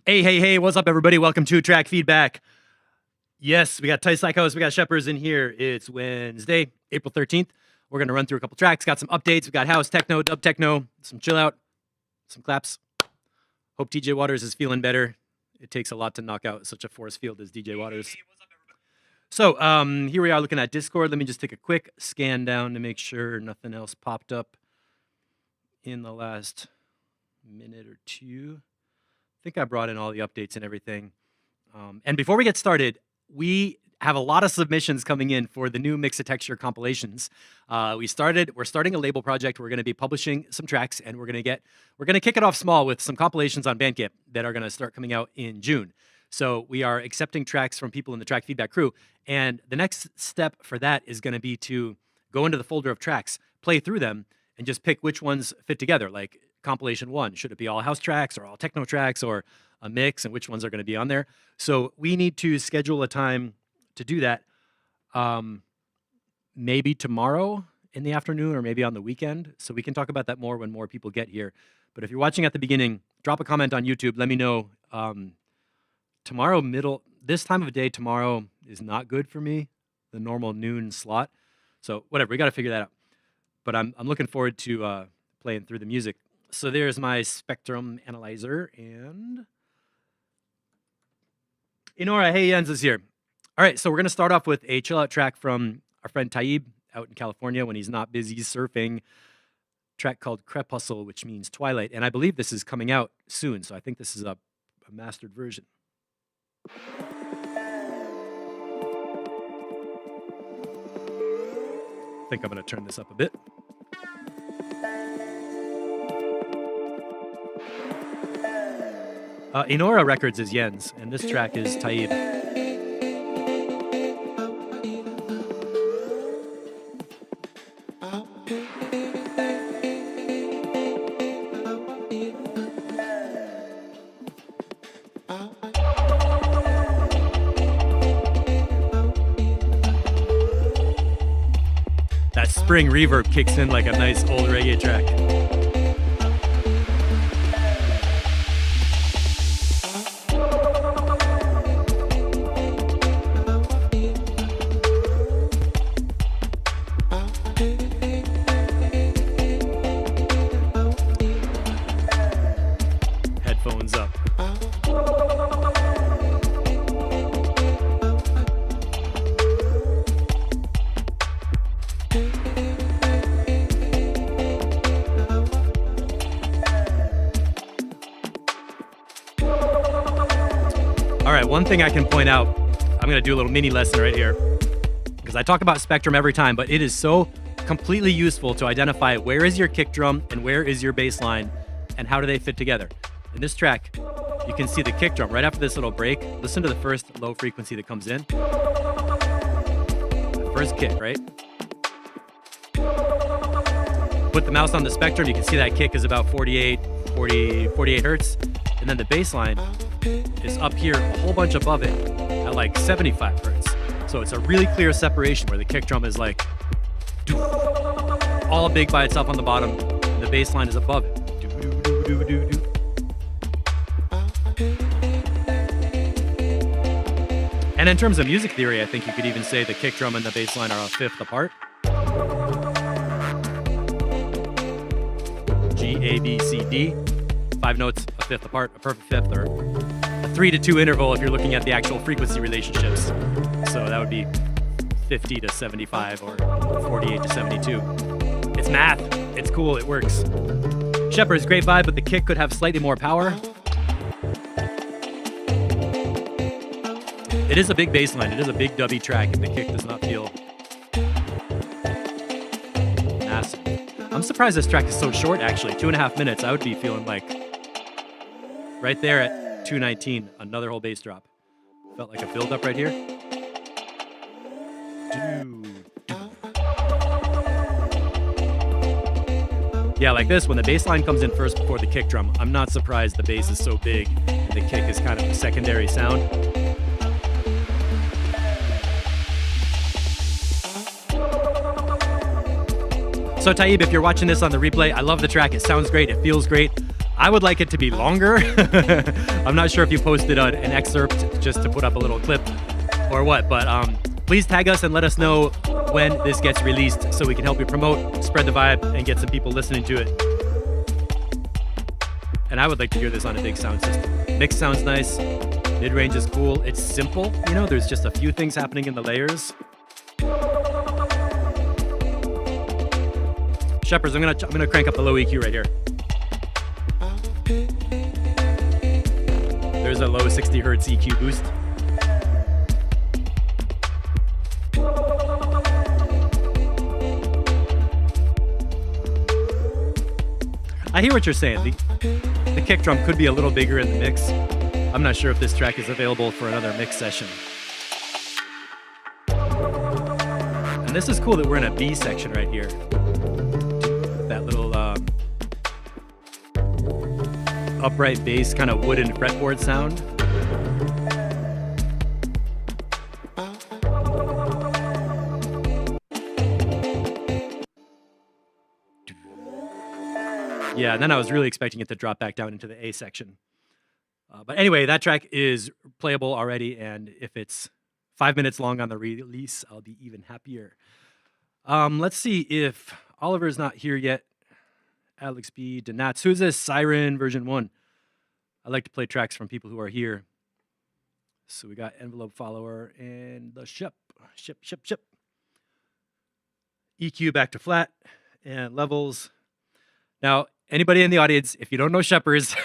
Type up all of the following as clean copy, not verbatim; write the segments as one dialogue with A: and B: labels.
A: Hey, what's up, everybody? Welcome to Track Feedback. Yes, we got Tight Psychos, we got Shepherds in here. It's Wednesday, April 13th. We're going to run through a couple tracks, got some updates. We got house, techno, dub techno, some chill out, some claps. Hope DJ Waters is feeling better. It takes a lot to knock out such a force field as DJ Waters. Hey, what's up, everybody? So here we are looking at Discord. Let me just take a quick scan down to make sure nothing else popped up in the last minute or two. I think I brought in all the updates and everything. And before we get started, we have a lot of submissions coming in for the new Mix of Texture compilations. We're starting a label project. We're going to be publishing some tracks, and we're going to kick it off small with some compilations on Bandcamp that are going to start coming out in June. So we are accepting tracks from people in the Track Feedback crew, and the next step for that is going to be to go into the folder of tracks, play through them, and just pick which ones fit together, like compilation 1. Should it be all house tracks or all techno tracks or a mix, and which ones are going to be on there? So we need to schedule a time to do that. Maybe tomorrow in the afternoon or maybe on the weekend. So we can talk about that more when more people get here. But if you're watching at the beginning, drop a comment on YouTube. Let me know. This time of day tomorrow is not good for me, the normal noon slot. So whatever, we got to figure that out. But I'm looking forward to playing through the music. So there's my Spectrum analyzer, and Inora, hey, Jens is here. All right, so we're going to start off with a chill-out track from our friend Taib out in California when he's not busy surfing. Track called Crepuscle, which means twilight, and I believe this is coming out soon, so I think this is a mastered version. I think I'm going to turn this up a bit. Inora Records is Jens, and this track is Taib. That spring reverb kicks in like a nice old reggae track. Headphones up. All right, one thing I can point out, I'm going to do a little mini lesson right here, because I talk about Spectrum every time, but it is so completely useful to identify where is your kick drum and where is your bass line and how do they fit together. In this track, you can see the kick drum right after this little break. Listen to the first low frequency that comes in. The first kick, right? Put the mouse on the Spectrum, you can see that kick is about 48 hertz. And then the bass line is up here a whole bunch above it at like 75 hertz. So it's a really clear separation where the kick drum is like all big by itself on the bottom, and the bass line is above it. And in terms of music theory, I think you could even say the kick drum and the bass line are a fifth apart. G, A, B, C, D. 5 notes, a fifth apart, a perfect fifth, or a 3 to 2 interval if you're looking at the actual frequency relationships. So that would be 50 to 75 or 48 to 72. It's math. It's cool. It works. Shepherds, great vibe, but the kick could have slightly more power. It is a big bass line. It is a big dubby track, and the kick does not feel massive. I'm surprised this track is so short, actually. 2.5 minutes. I would be feeling like right there at 2:19, another whole bass drop. Felt like a build-up right here. Yeah, like this, when the bass line comes in first before the kick drum, I'm not surprised the bass is so big and the kick is kind of a secondary sound. So Taib, if you're watching this on the replay, I love the track. It sounds great. It feels great. I would like it to be longer. I'm not sure if you posted an excerpt just to put up a little clip or what, but please tag us and let us know when this gets released so we can help you promote, spread the vibe, and get some people listening to it. And I would like to hear this on a big sound system. Mix sounds nice. Mid-range is cool. It's simple. You know, there's just a few things happening in the layers. Shepherds, I'm gonna crank up the low EQ right here. There's a low 60 hertz EQ boost. I hear what you're saying. The kick drum could be a little bigger in the mix. I'm not sure if this track is available for another mix session. And this is cool that we're in a B section right here. That little upright bass, kind of wooden fretboard sound. Yeah, and then I was really expecting it to drop back down into the A section. But anyway, that track is playable already, and if it's 5 minutes long on the release, I'll be even happier. Let's see if Oliver's not here yet. Alex B. Donats. Who's this? Siren version 1. I like to play tracks from people who are here. So we got Envelope Follower and the Shep. EQ back to flat and levels. Now, anybody in the audience, if you don't know Shepherds,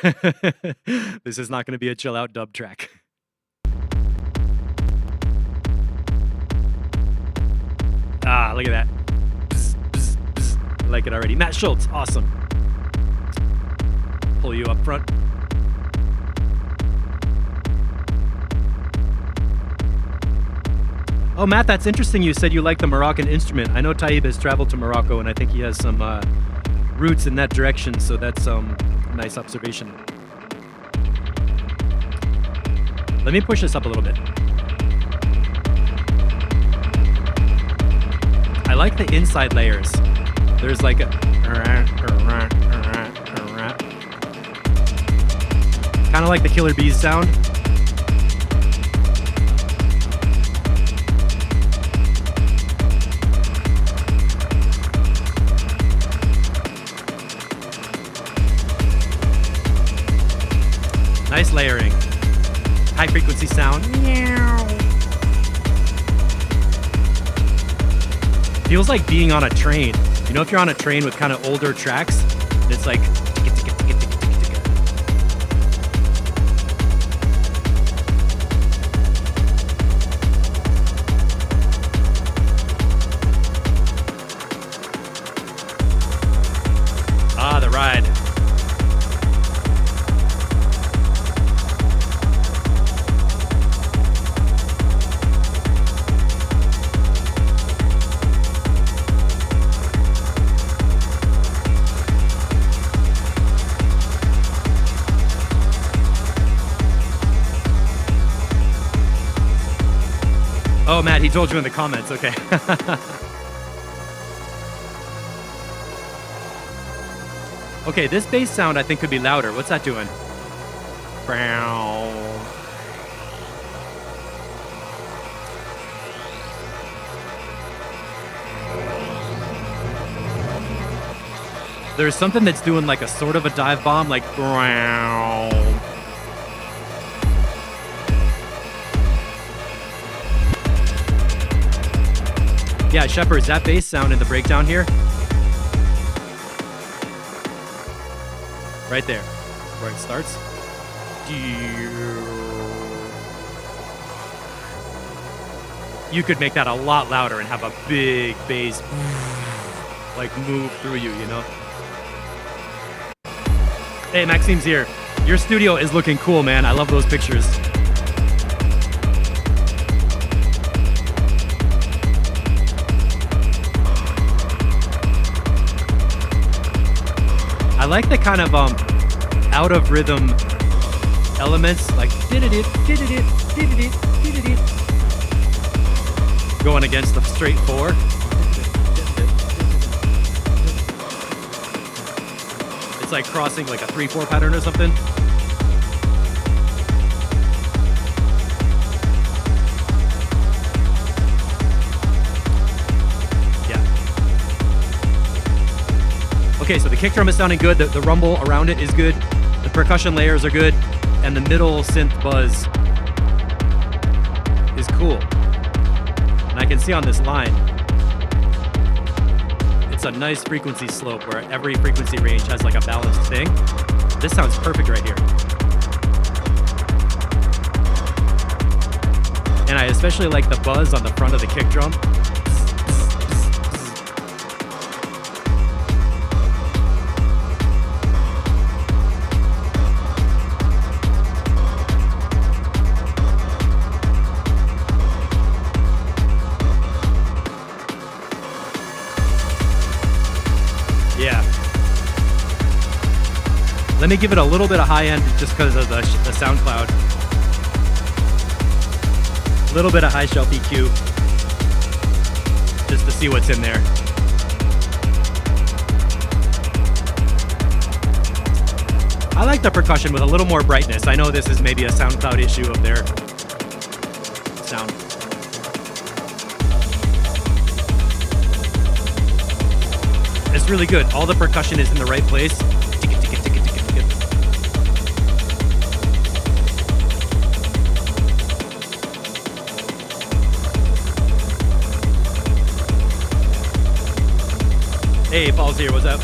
A: this is not going to be a chill out dub track. Ah, look at that. Bzz, bzz, bzz. I like it already. Matt Schultz, awesome. Pull you up front. Oh, Matt, that's interesting. You said you like the Moroccan instrument. I know Taib has traveled to Morocco, and I think he has some roots in that direction, so that's a nice observation. Let me push this up a little bit. I like the inside layers. There's like a kind of like the Killer Bees sound. Nice layering. High frequency sound. Feels like being on a train. You know, if you're on a train with kind of older tracks, it's like. Ah, the ride. Oh, Matt, he told you in the comments. Okay. Okay, this bass sound I think could be louder. What's that doing? There's something that's doing like a sort of a dive bomb, like. Yeah, Shepherds, that bass sound in the breakdown here. Right there, where it starts. You could make that a lot louder and have a big bass like move through you, you know? Hey, Maxime's here. Your studio is looking cool, man. I love those pictures. I like the kind of out of rhythm elements, like going against the straight 4. It's like crossing like a 3/4 pattern or something. Okay, so the kick drum is sounding good. The rumble around it is good. The percussion layers are good. And the middle synth buzz is cool. And I can see on this line, it's a nice frequency slope where every frequency range has like a balanced thing. This sounds perfect right here. And I especially like the buzz on the front of the kick drum. Yeah. Let me give it a little bit of high end just because of the SoundCloud. A little bit of high shelf EQ just to see what's in there. I like the percussion with a little more brightness. I know this is maybe a SoundCloud issue of their sound. It's really good. All the percussion is in the right place. Hey, Paul's here. What's up?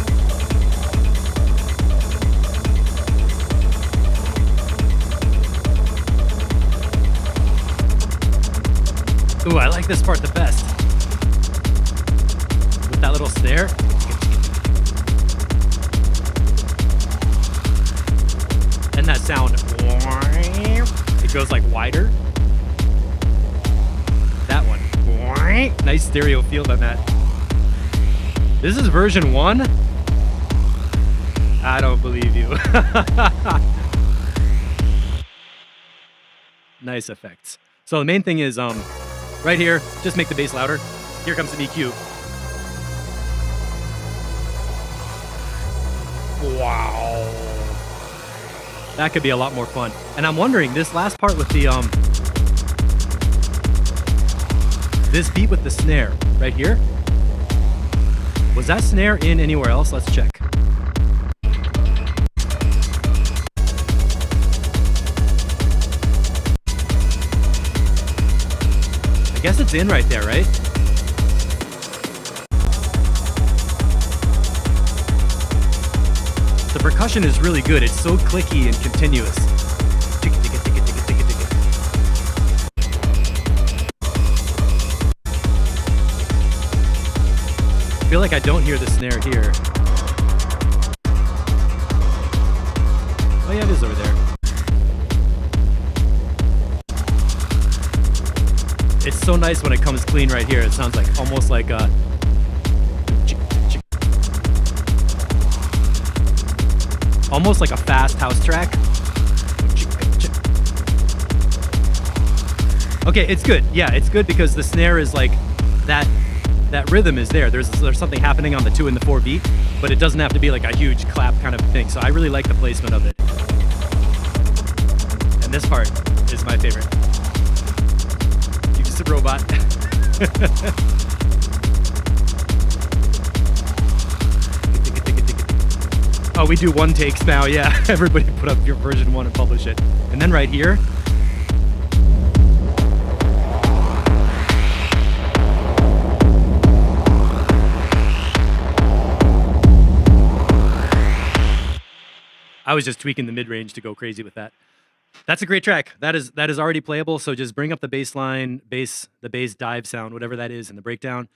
A: Ooh, I like this part the best. With that little snare. And that sound, it goes like wider. That one, nice stereo field on that. This is version 1? I don't believe you. Nice effects. So the main thing is, right here, just make the bass louder. Here comes the EQ. Wow. That could be a lot more fun. And I'm wondering, this last part with the, this beat with the snare right here, was that snare in anywhere else? Let's check. I guess it's in right there, right? The percussion is really good. It's so clicky and continuous. I feel like I don't hear the snare here. Oh yeah, it is over there. It's so nice when it comes clean right here. It sounds like almost like a fast house track. Okay, it's good. Yeah, it's good because the snare is like that rhythm is there. There's something happening on the 2 and the 4 beat, but it doesn't have to be like a huge clap kind of thing. So I really like the placement of it. And this part is my favorite. You're just a robot. Oh, we do one takes now. Yeah, everybody put up your version 1 and publish it. And then right here, I was just tweaking the mid-range to go crazy with that. That's a great track. That is already playable. So just bring up the bass line, the bass dive sound, whatever that is in the breakdown,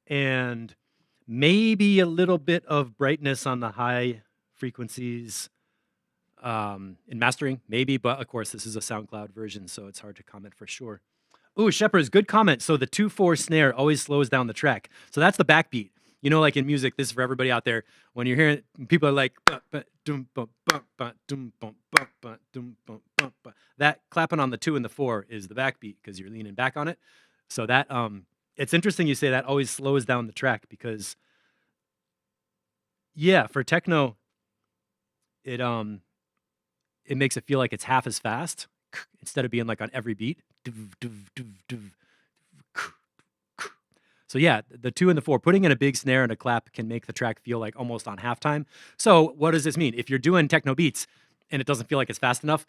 A: and maybe a little bit of brightness on the high frequencies in mastering, maybe. But of course, this is a SoundCloud version, so it's hard to comment for sure. Ooh, Shepard's good comment. So the 2/4 snare always slows down the track. So that's the backbeat. You know, like in music, this is for everybody out there. When you're hearing, people are like, that clapping on the 2 and the 4 is the backbeat because you're leaning back on it. So that, it's interesting you say that always slows down the track because, yeah, for techno, it makes it feel like it's half as fast instead of being like on every beat. So yeah, the 2 and the 4, putting in a big snare and a clap can make the track feel like almost on halftime. So what does this mean? If you're doing techno beats and it doesn't feel like it's fast enough,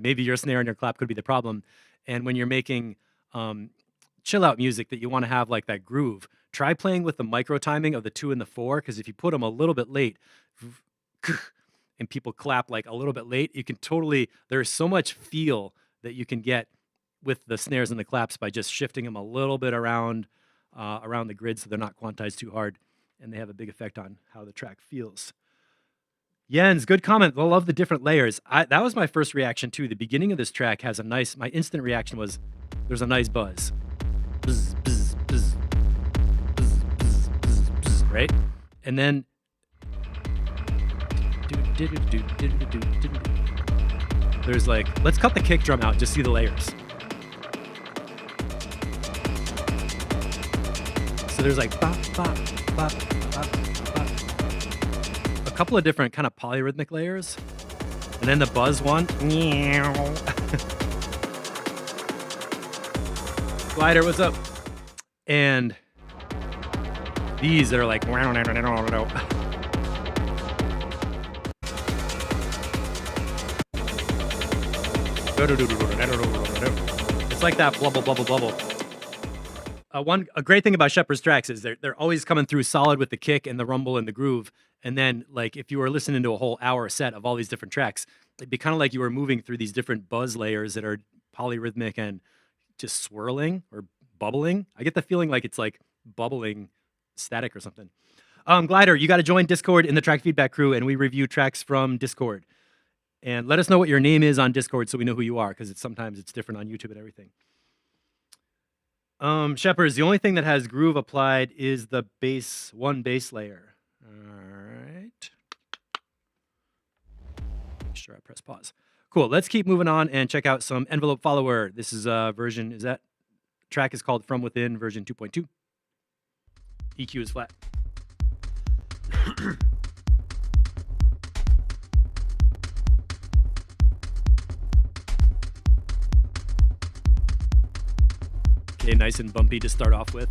A: maybe your snare and your clap could be the problem. And when you're making chill out music that you want to have like that groove, try playing with the micro timing of the 2 and the 4, because if you put them a little bit late and people clap like a little bit late, you can totally, there's so much feel that you can get with the snares and the claps by just shifting them a little bit around the grid so they're not quantized too hard, and they have a big effect on how the track feels. Jens, good comment. I love the different layers. That was my first reaction too. The beginning of this track has a nice, my instant reaction was there's a nice buzz. Buzz, buzz, buzz, buzz, buzz, buzz, buzz, right? And then there's like, let's cut the kick drum out, just see the layers. So there's like bop, bop, bop, bop, bop. A couple of different kind of polyrhythmic layers. And then the buzz one. Glider, what's up? And these are like. It's like that blubble, blubble, blubble. A great thing about Shepard's tracks is they're always coming through solid with the kick and the rumble and the groove. And then, like, if you were listening to a whole hour set of all these different tracks, it'd be kind of like you were moving through these different buzz layers that are polyrhythmic and just swirling or bubbling. I get the feeling like it's like bubbling static or something. Glider, you got to join Discord in the Track Feedback crew, and we review tracks from Discord. And let us know what your name is on Discord so we know who you are, because sometimes it's different on YouTube and everything. Shepherds, the only thing that has groove applied is the bass layer. All right. Make sure I press pause. Cool. Let's keep moving on and check out some Envelope Follower. This is track is called From Within version 2.2. EQ is flat. Okay, nice and bumpy to start off with.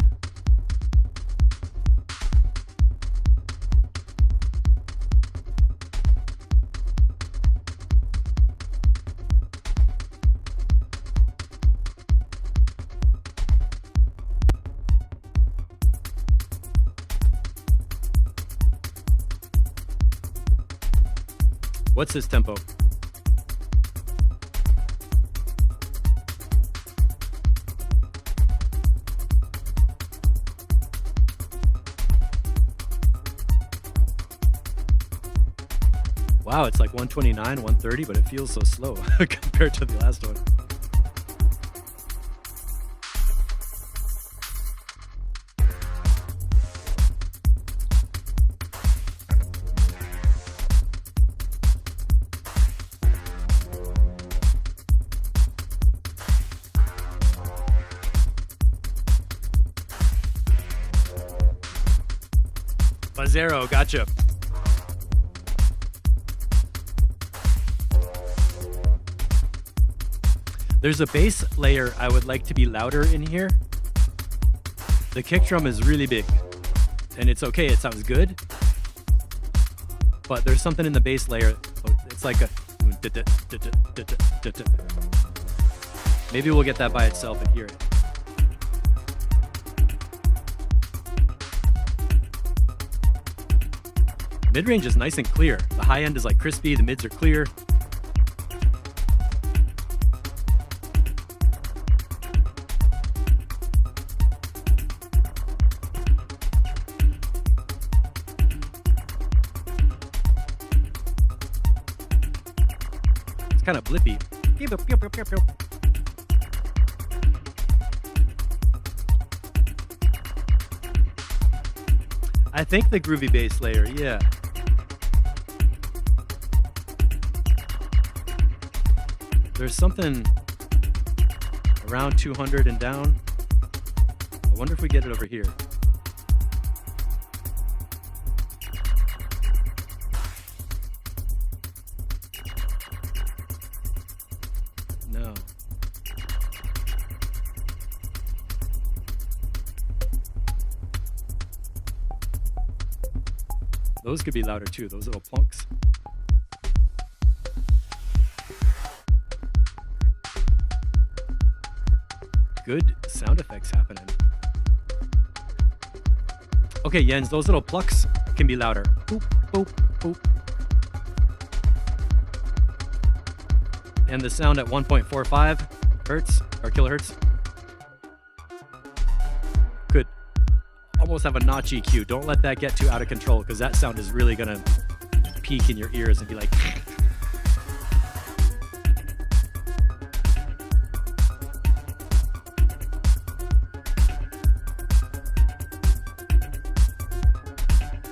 A: What's this tempo? Wow, it's like 129, 130, but it feels so slow compared to the last one. Buzzero, gotcha. There's a bass layer I would like to be louder in here. The kick drum is really big, and it's okay, it sounds good. But there's something in the bass layer, it's like a... Maybe we'll get that by itself and hear it. Mid-range is nice and clear. The high end is like crispy, the mids are clear. It's kind of blippy. I think the groovy bass layer, yeah. There's something around 200 and down. I wonder if we get it over here. No. Those could be louder too, those little plunks. Good sound effects happening. Okay, Jens, those little plucks can be louder. Boop, boop, boop. And the sound at 1.45 hertz or kilohertz could almost have a notch EQ. Don't let that get too out of control, because that sound is really gonna peak in your ears and be like.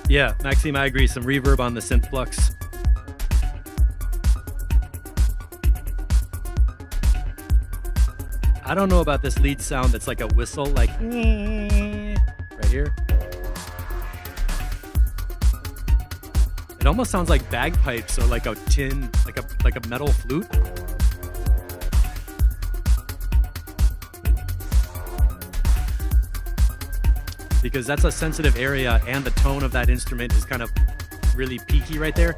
A: Yeah, Maxime, I agree. Some reverb on the synth flux. I don't know about this lead sound that's like a whistle, like right here. It almost sounds like bagpipes or like a tin, like a metal flute. Because that's a sensitive area and the tone of that instrument is kind of really peaky right there.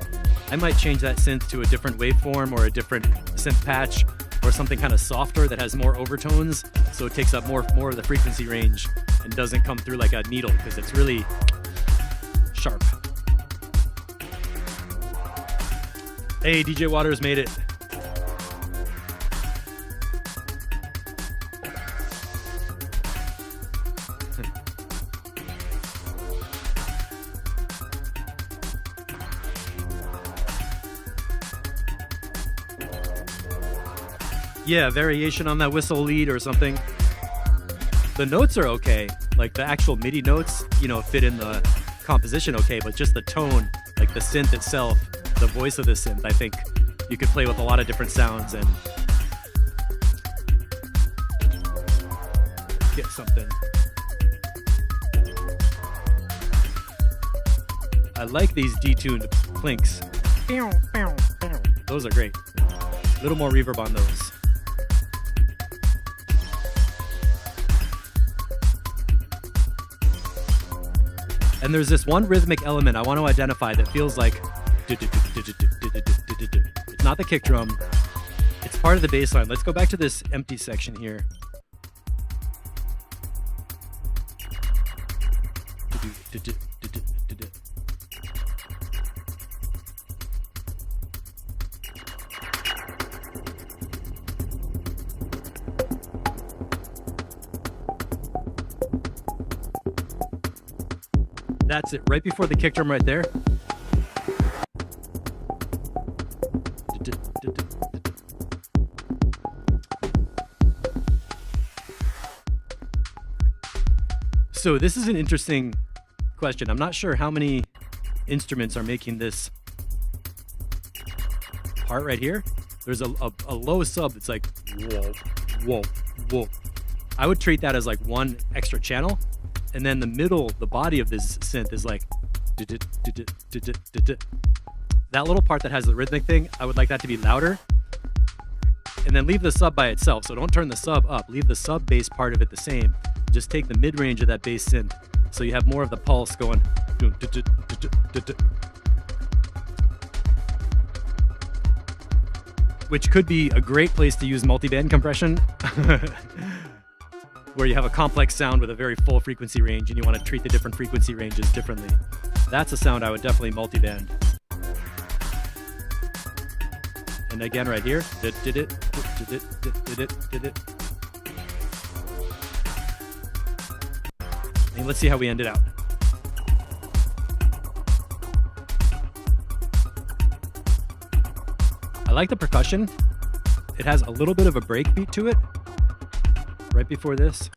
A: I might change that synth to a different waveform or a different synth patch or something kind of softer that has more overtones, so it takes up more of the frequency range and doesn't come through like a needle, because it's really sharp. Hey, DJ Waters made it. Yeah, variation on that whistle lead or something. The notes are okay. Like the actual MIDI notes, you know, fit in the composition okay, but just the tone, like the synth itself, the voice of the synth, I think you could play with a lot of different sounds and get something. I like these detuned plinks. Those are great. A little more reverb on those. And there's this one rhythmic element I want to identify that feels like it's not the kick drum, it's part of the bass line. Let's go back to this empty section here. That's it, right before the kick drum right there. So this is an interesting question. I'm not sure how many instruments are making this part right here. There's a low sub that's like whoa, whoa, whoa. I would treat that as like one extra channel. And then the middle, the body of this synth is like that little part that has the rhythmic thing. I would like that to be louder. And then leave the sub by itself. So don't turn the sub up. Leave the sub bass part of it the same. Just take the mid range of that bass synth, so you have more of the pulse going. Which could be a great place to use multiband compression. Where you have a complex sound with a very full frequency range and you want to treat the different frequency ranges differently. That's a sound I would definitely multiband. And again right here. And let's see how we end it out. I like the percussion. It has a little bit of a break beat to it. Right before this.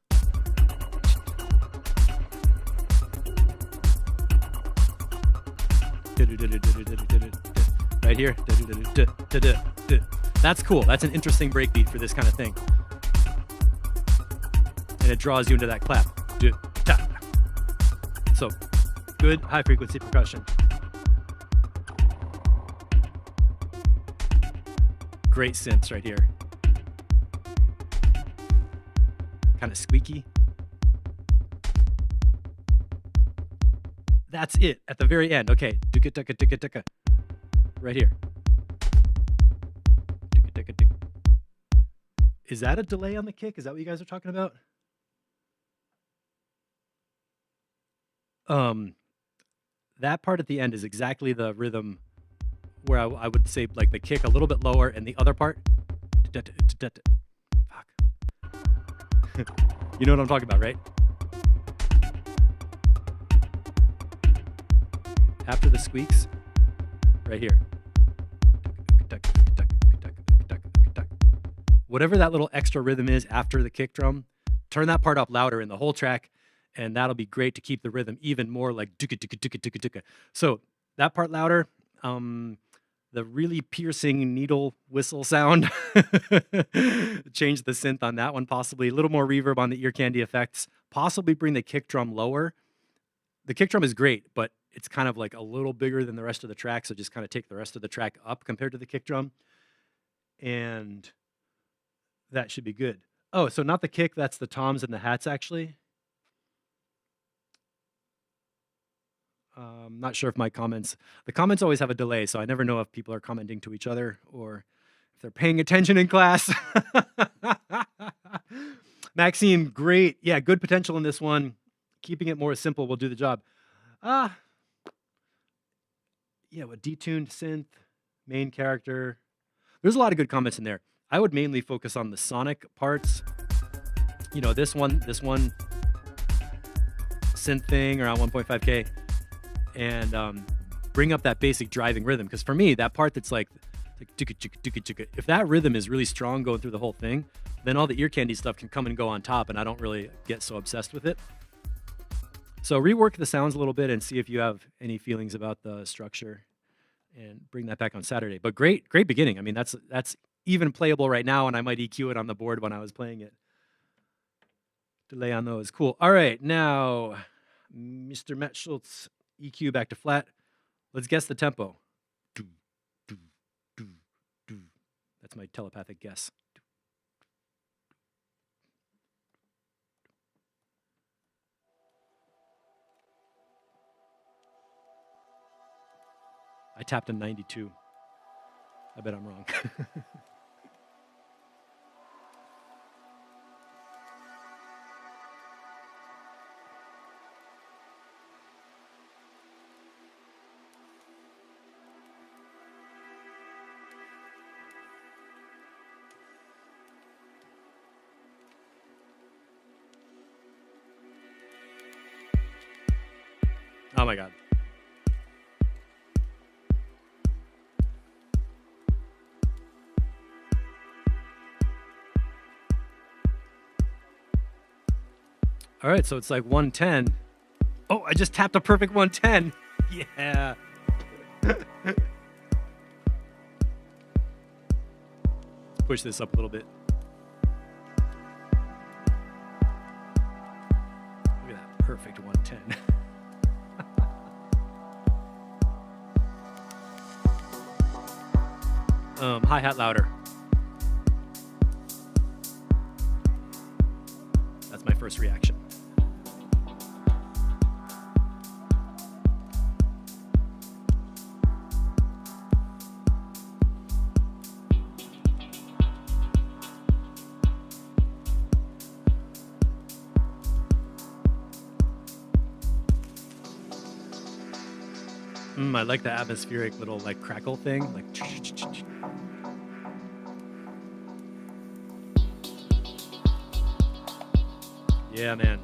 A: Right here. That's cool. That's an interesting breakbeat for this kind of thing. And it draws you into that clap. So, good high frequency percussion. Great synths right here. kind of squeaky. That's it at the very end. Okay, duka duka duka duka, right here. Duka duka duka. Is that a delay on the kick? Is that what you guys are talking about? That part at the end is exactly the rhythm where I would say like the kick a little bit lower and the other part. Fuck. You know what I'm talking about, right? After the squeaks, right here. Whatever that little extra rhythm is after the kick drum, turn that part up louder in the whole track, and that'll be great to keep the rhythm even more like duka duka duka duka duka. So that part louder, the really piercing needle whistle sound. Change the synth on that one, possibly a little more reverb on the ear candy effects, possibly bring the kick drum lower. The kick drum is great, but it's kind of like a little bigger than the rest of the track, so just kind of take the rest of the track up compared to the kick drum, and that should be good. Oh, so not the kick, that's the toms and the hats, actually. Not sure if the comments always have a delay, so I never know if people are commenting to each other or if they're paying attention in class. Maxime, great. Yeah, good potential in this one. Keeping it more simple will do the job. Yeah, what detuned synth, main character. There's a lot of good comments in there. I would mainly focus on the sonic parts. You know, this one synth thing around 1.5K, and bring up that basic driving rhythm. Because for me, that part that's like chicka chicka chicka chicka, if that rhythm is really strong going through the whole thing, then all the ear candy stuff can come and go on top, and I don't really get so obsessed with it. So rework the sounds a little bit and see if you have any feelings about the structure, and bring that back on Saturday. But great beginning. I mean, that's even playable right now, and I might EQ it on the board when I was playing it. Delay on those. Cool. All right, now, Mr. Matt Schultz, EQ back to flat. Let's guess the tempo. That's my telepathic guess. I tapped a 92. I bet I'm wrong. Oh my God. All right, so it's like 110. Oh, I just tapped a perfect 110. Yeah. Let's push this up a little bit. Look at that perfect 110. Hi-hat louder. That's my first reaction. I like the atmospheric little like crackle thing, like. Yeah, man.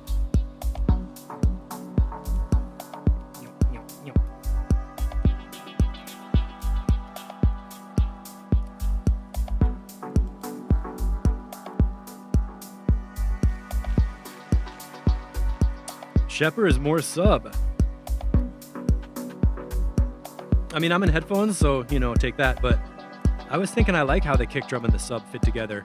A: Shepard is more sub. I mean, I'm in headphones, so, you know, take that. But I was thinking I like how the kick drum and the sub fit together.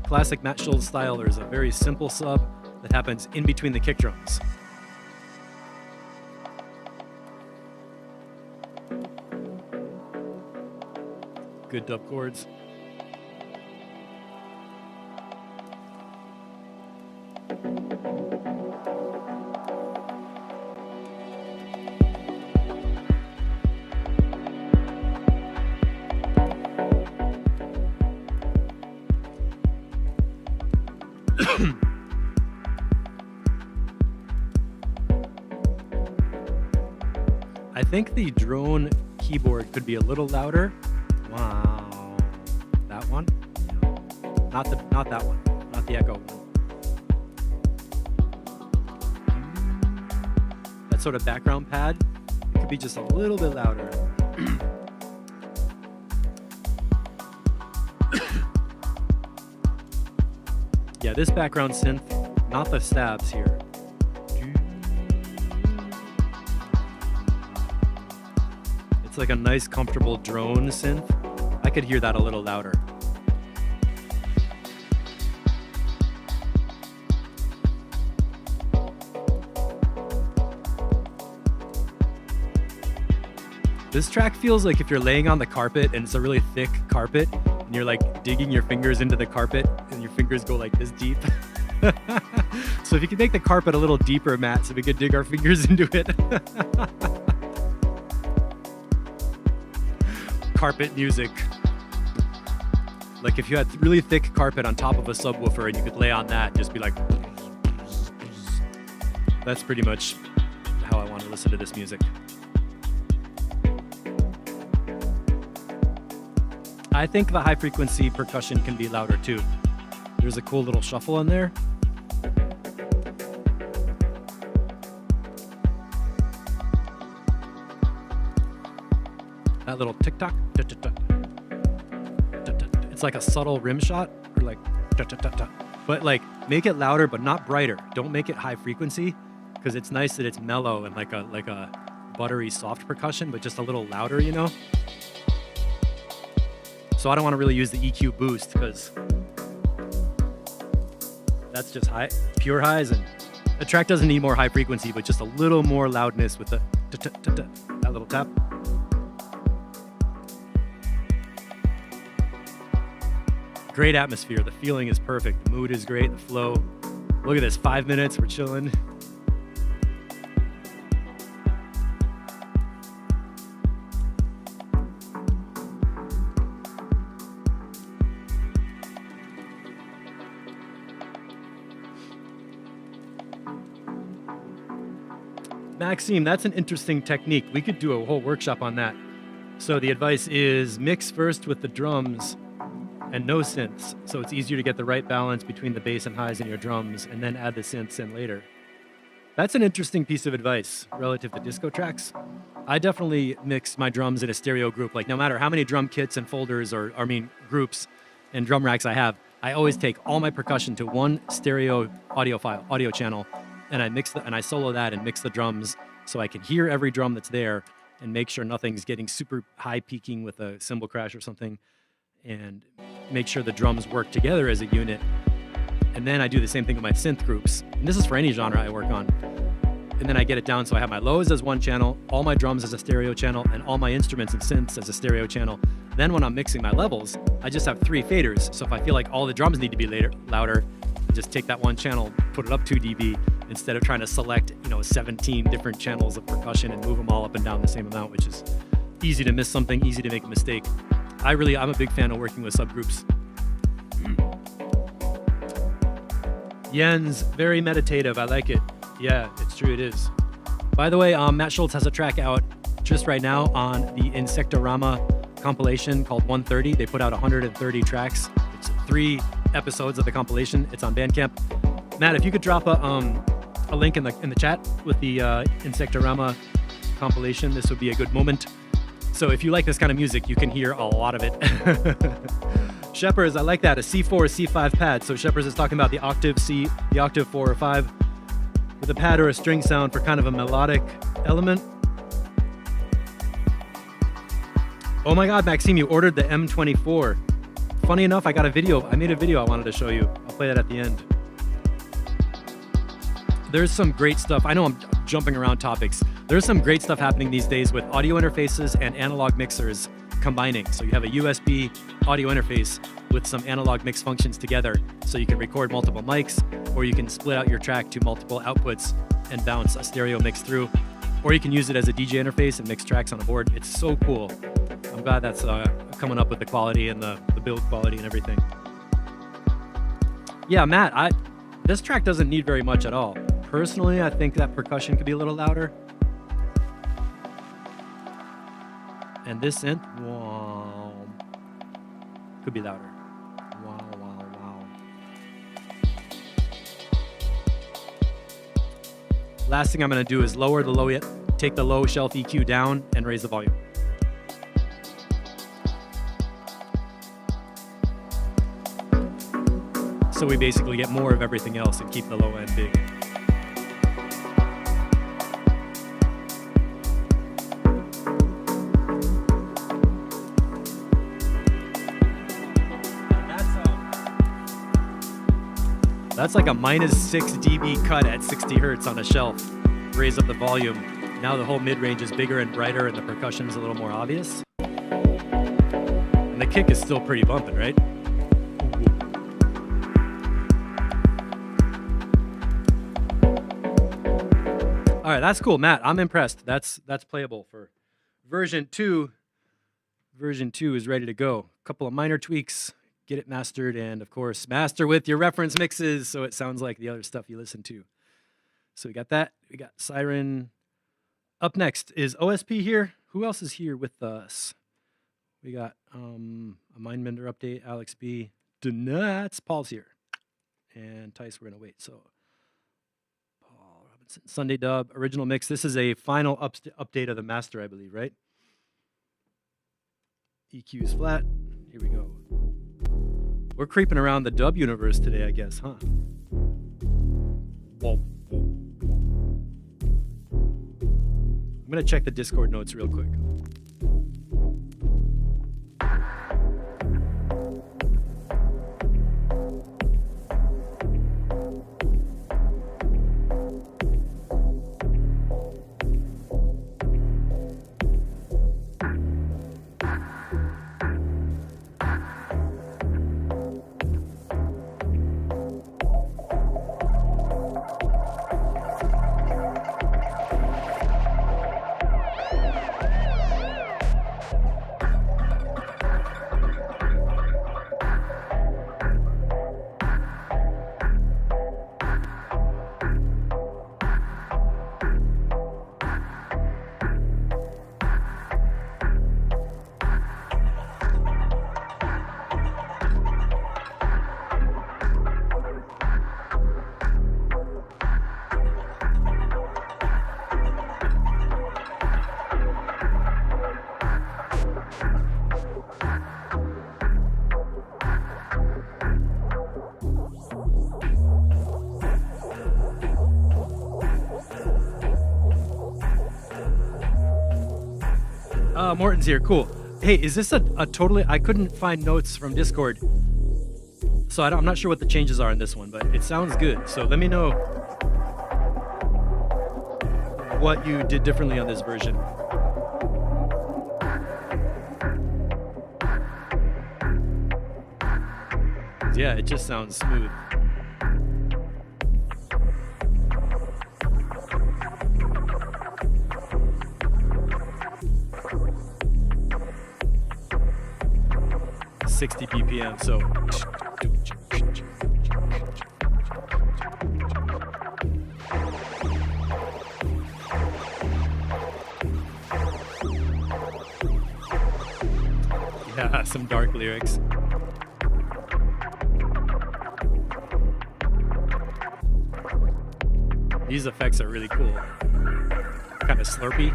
A: Classic Matt Schultz style, there's a very simple sub that happens in between the kick drums. Good dub chords. I think the drone keyboard could be a little louder. Wow. That one? Not that one. Not the echo one. That sort of background pad, it could be just a little bit louder. Yeah, this background synth, not the stabs here. It's like a nice, comfortable drone synth. I could hear that a little louder. This track feels like if you're laying on the carpet and it's a really thick carpet and you're like digging your fingers into the carpet and your fingers go like this deep. So if you could make the carpet a little deeper, Matt, so we could dig our fingers into it. Carpet music. Like if you had really thick carpet on top of a subwoofer and you could lay on that, just be like. That's pretty much how I want to listen to this music. I think the high frequency percussion can be louder too. There's a cool little shuffle in there. That little tick-tock. It's like a subtle rim shot, or like, but like make it louder, but not brighter. Don't make it high frequency, because it's nice that it's mellow and like a buttery soft percussion, but just a little louder, you know? So I don't want to really use the EQ boost because that's just high, pure highs, and the track doesn't need more high frequency, but just a little more loudness with the that little tap. Great atmosphere. The feeling is perfect. The mood is great. The flow. Look at this. 5 minutes. We're chilling. Maxime, that's an interesting technique. We could do a whole workshop on that. So the advice is mix first with the drums and no synths, so it's easier to get the right balance between the bass and highs in your drums, and then add the synths in later. That's an interesting piece of advice relative to disco tracks. I definitely mix my drums in a stereo group. Like no matter how many drum kits and folders or groups and drum racks I have, I always take all my percussion to one stereo audio channel, and I solo that and mix the drums so I can hear every drum that's there and make sure nothing's getting super high peaking with a cymbal crash or something, and make sure the drums work together as a unit. And then I do the same thing with my synth groups. And this is for any genre I work on. And then I get it down so I have my lows as one channel, all my drums as a stereo channel, and all my instruments and synths as a stereo channel. Then when I'm mixing my levels, I just have 3 faders. So if I feel like all the drums need to be louder, I just take that one channel, put it up 2 dB, instead of trying to select 17 different channels of percussion and move them all up and down the same amount, which is easy to miss something, easy to make a mistake. I'm a big fan of working with subgroups. Jens, very meditative. I like it. Yeah, it's true. It is. By the way, Matt Schultz has a track out just right now on the Insectorama compilation called 130. They put out 130 tracks. It's 3 episodes of the compilation. It's on Bandcamp. Matt, if you could drop a link in the chat with the Insectorama compilation, this would be a good moment. So if you like this kind of music, you can hear a lot of it. Shepherds, I like that, a C4, C5 pad. So Shepherds is talking about the octave C, the octave 4 or 5, with a pad or a string sound for kind of a melodic element. Oh my God, Maxime, you ordered the M24. Funny enough, I made a video I wanted to show you. I'll play that at the end. There's some great stuff. I know I'm jumping around topics. There's some great stuff happening these days with audio interfaces and analog mixers combining. So you have a USB audio interface with some analog mix functions together, so you can record multiple mics, or you can split out your track to multiple outputs and bounce a stereo mix through, or you can use it as a DJ interface and mix tracks on a board. It's so cool. I'm glad that's coming up with the quality and the build quality and everything. Yeah, Matt, This track doesn't need very much at all. Personally, I think that percussion could be a little louder. And this synth, wow, could be louder. Wow, wow, wow. Last thing I'm gonna do is lower the low, take the low shelf EQ down and raise the volume. So we basically get more of everything else and keep the low end big. That's like a -6 dB cut at 60 hertz on a shelf. Raise up the volume. Now the whole mid-range is bigger and brighter and the percussion's a little more obvious. And the kick is still pretty bumping, right? All right, that's cool, Matt. I'm impressed. That's playable for version 2. Version 2 is ready to go. A couple of minor tweaks, get it mastered, and of course, master with your reference mixes so it sounds like the other stuff you listen to. So we got that. We got Siren. Up next is OSP here. Who else is here with us? We got a Mindbender update, Alex B. Donuts. Paul's here. And Tice, we're going to wait. So Sunday dub, original mix. This is a final update of the master, I believe, right? EQ is flat. Here we go. We're creeping around the dub universe today, I guess, huh? Whoa. I'm going to check the Discord notes real quick. Morton's here. Cool. Hey, is this a totally... I couldn't find notes from Discord, so I'm not sure what the changes are in this one, but it sounds good. So let me know what you did differently on this version. Yeah, it just sounds smooth. .60 BPM, so yeah, some dark lyrics. These effects are really cool. Kind of slurpy.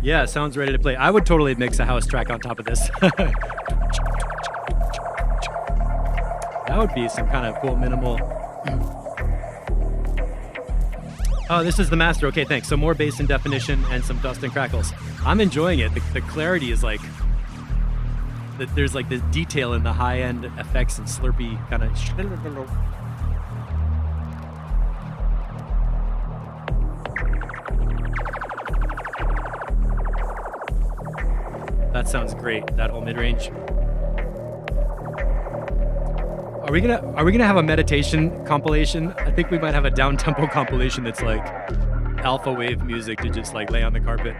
A: Yeah, sounds ready to play. I would totally mix a house track on top of this. That would be some kind of cool minimal. Oh, this is the master. Okay, thanks. So more bass and definition and some dust and crackles. I'm enjoying it. The clarity is like, there's like this detail in the high end effects and slurpy kind of. That sounds great, that whole mid-range. Are we gonna have a meditation compilation? I think we might have a down tempo compilation that's like alpha wave music to just like lay on the carpet.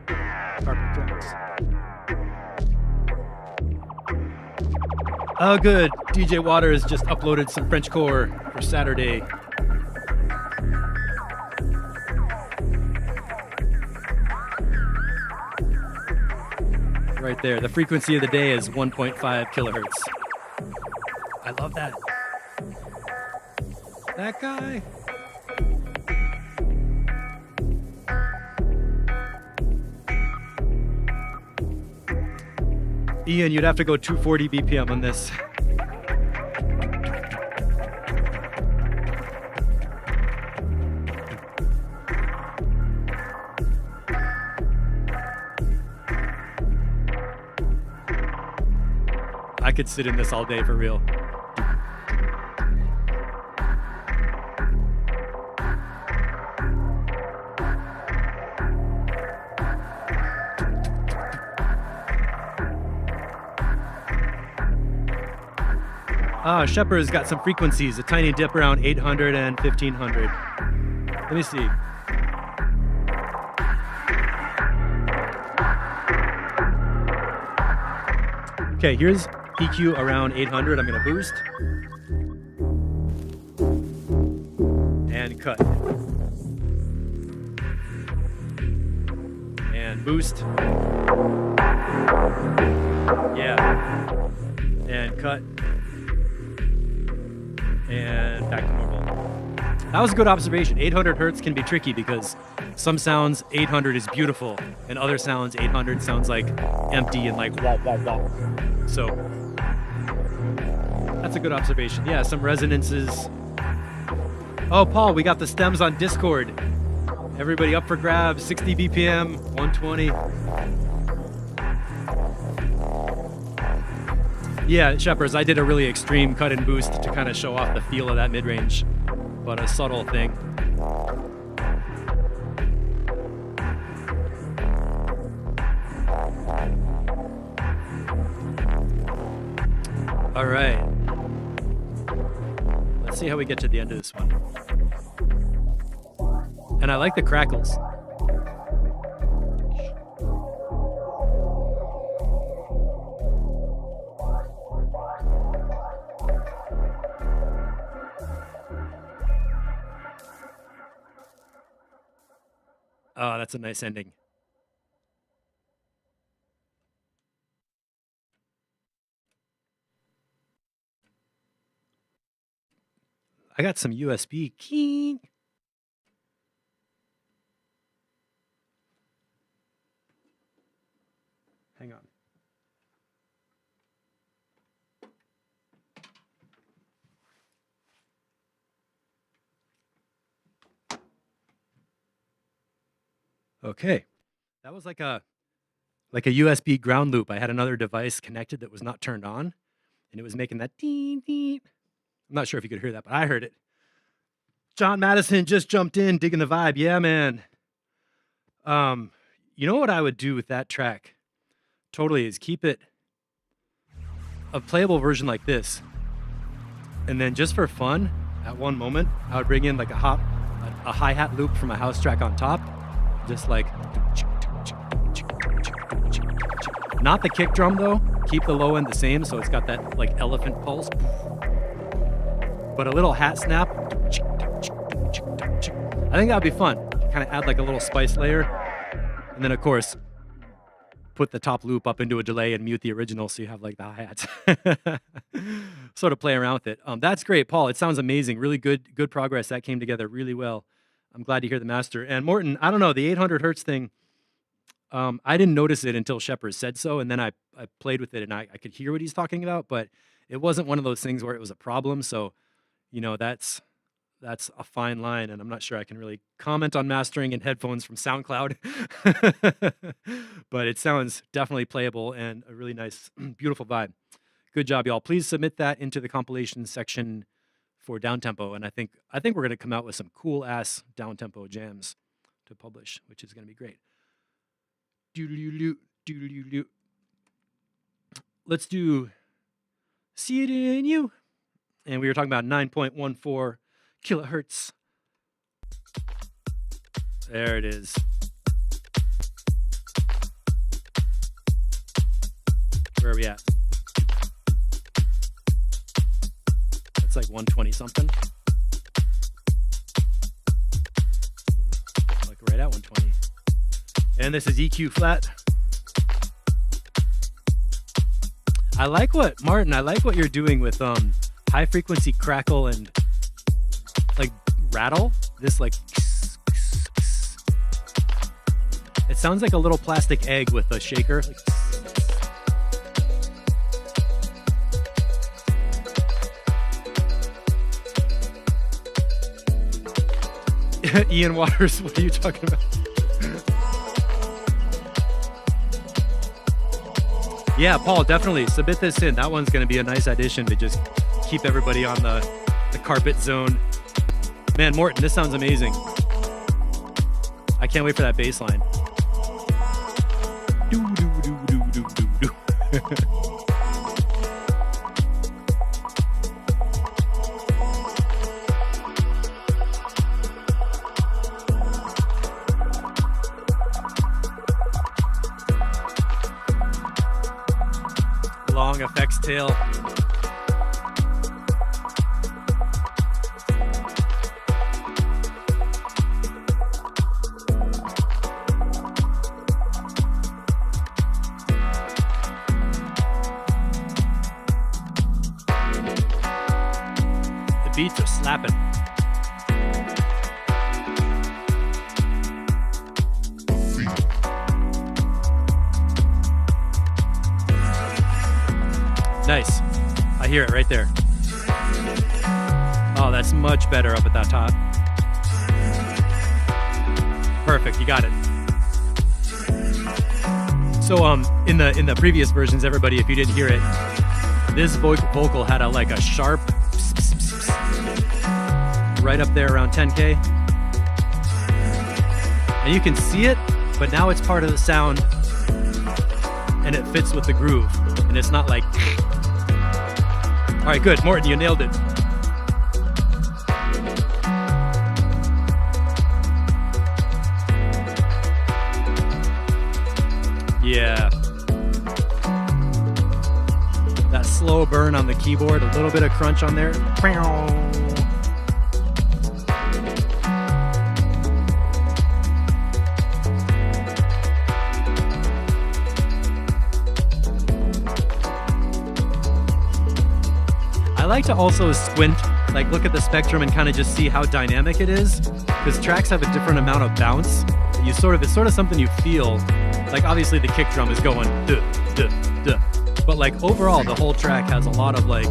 A: Carpet tracks. Oh, good. DJ Waters just uploaded some Frenchcore for Saturday. Right there. The frequency of the day is 1.5 kilohertz. I love that. That guy. Ian, you'd have to go 240 BPM on this. I could sit in this all day for real. Shepard's got some frequencies, a tiny dip around 800 and 1500. Let me see. Okay, here's EQ around 800. I'm going to boost. And cut. And boost. Yeah. And cut. And back to normal. That was a good observation. 800 hertz can be tricky because some sounds 800 is beautiful, and other sounds 800 sounds like empty and like wah wah wah. So that's a good observation. Yeah, some resonances. Oh, Paul, we got the stems on Discord. Everybody up for grabs. 60 BPM, 120. Yeah, Shepherds, I did a really extreme cut and boost to kind of show off the feel of that mid-range, but a subtle thing. All right. Let's see how we get to the end of this one. And I like the crackles. Oh, that's a nice ending. I got some USB key. Hang on. Okay. That was like a USB ground loop. I had another device connected that was not turned on, and it was making that ding ding. I'm not sure if you could hear that, but I heard it. John Madison just jumped in, digging the vibe. Yeah, man. You know what I would do with that track? Totally is keep it a playable version like this. And then just for fun, at one moment, I would bring in like a hi-hat loop from a house track on top. Just like, not the kick drum though. Keep the low end the same, so it's got that like elephant pulse. But a little hat snap. I think that'd be fun. Kind of add like a little spice layer. And then of course, put the top loop up into a delay and mute the original so you have like the hi-hats. Sort of play around with it. That's great, Paul. It sounds amazing. Really good progress. That came together really well. I'm glad to hear the master. And Morton, I don't know, the 800 hertz thing, I didn't notice it until Shepard said so, and then I played with it and I could hear what he's talking about, but it wasn't one of those things where it was a problem. So, you know, that's a fine line, and I'm not sure I can really comment on mastering in headphones from SoundCloud. But it sounds definitely playable and a really nice, beautiful vibe. Good job, y'all. Please submit that into the compilation section for downtempo, and I think we're going to come out with some cool ass downtempo jams to publish, which is going to be great. Let's do "See It in You." and we were talking about 9.14 kilohertz. There it is. Where are we at? It's like 120 something. Like right at 120. And this is EQ flat. I like what you're doing with high frequency crackle and like rattle. This like it sounds like a little plastic egg with a shaker. Like, Ian Waters, what are you talking about? Yeah, Paul, definitely submit this in. That one's going to be a nice addition to just keep everybody on the carpet zone. Man, Morton, this sounds amazing. I can't wait for that bass line. Long effects tail. The beats are slapping. Nice. I hear it right there. Oh, that's much better up at that top. Perfect. You got it. So in the previous versions, everybody, if you didn't hear it, this vocal had a sharp right up there around 10K. And you can see it, but now it's part of the sound and it fits with the groove. And it's not like... All right, good. Morton, you nailed it. Yeah. That slow burn on the keyboard, a little bit of crunch on there. I like to also squint, like look at the spectrum and kind of just see how dynamic it is, because tracks have a different amount of bounce. It's sort of something you feel. Like obviously the kick drum is going duh, duh, duh. But like overall the whole track has a lot of like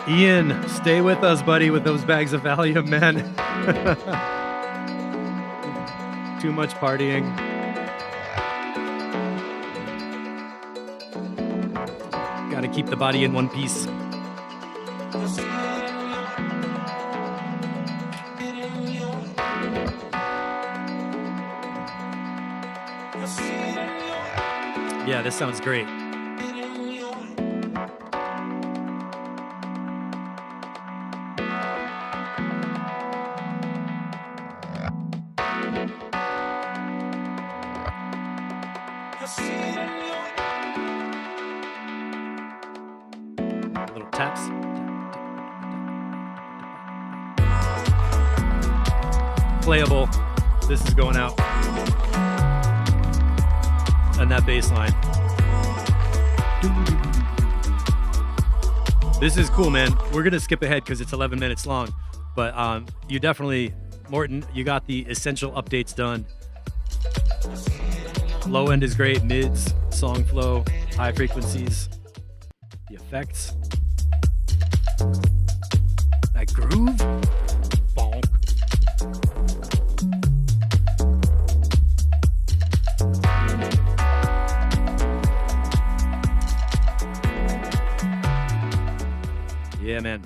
A: Ian, stay with us, buddy, with those bags of Valium, man. Too much partying. Gotta keep the body in one piece. Yeah, this sounds great. Little taps. Playable. This is going out. And that bass line. This is cool, man. We're going to skip ahead because it's 11 minutes long. But you definitely, Morton, you got the essential updates done. Low end is great, mids, song flow, high frequencies, the effects, that groove, bonk. Yeah, man.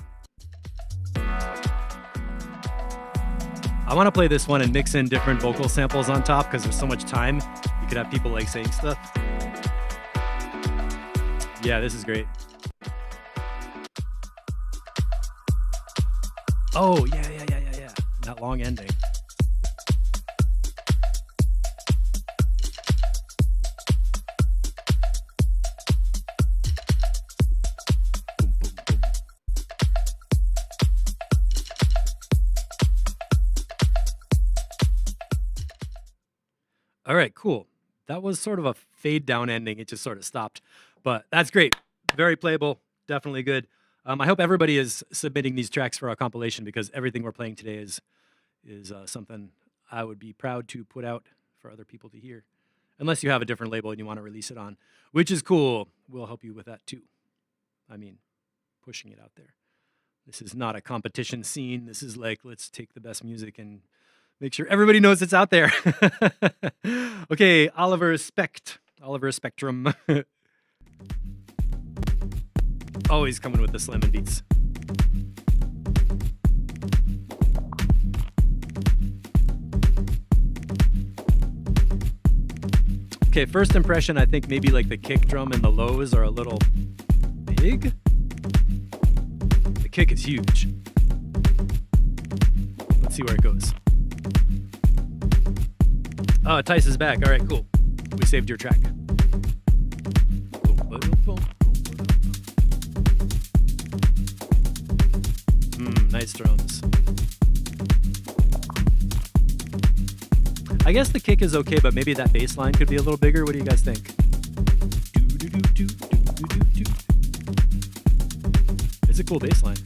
A: I want to play this one and mix in different vocal samples on top because there's so much time. You could have people like saying stuff. Yeah, this is great. Oh, yeah. That long ending. Boom, boom, boom. All right, cool. That was sort of a fade down ending. It just sort of stopped. But that's great. Very playable. Definitely good. I hope everybody is submitting these tracks for our compilation because everything we're playing today is something I would be proud to put out for other people to hear. Unless you have a different label and you want to release it on, which is cool. We'll help you with that too. I mean, pushing it out there. This is not a competition scene. This is like, let's take the best music and make sure everybody knows it's out there. Okay, Oliver Spectrum. Always coming with the slamming beats. Okay, first impression, I think maybe like the kick drum and the lows are a little big. The kick is huge. Let's see where it goes. Oh, Tice is back. All right, cool. We saved your track. Nice drums. I guess the kick is okay, but maybe that bass line could be a little bigger. What do you guys think? It's a cool bass line.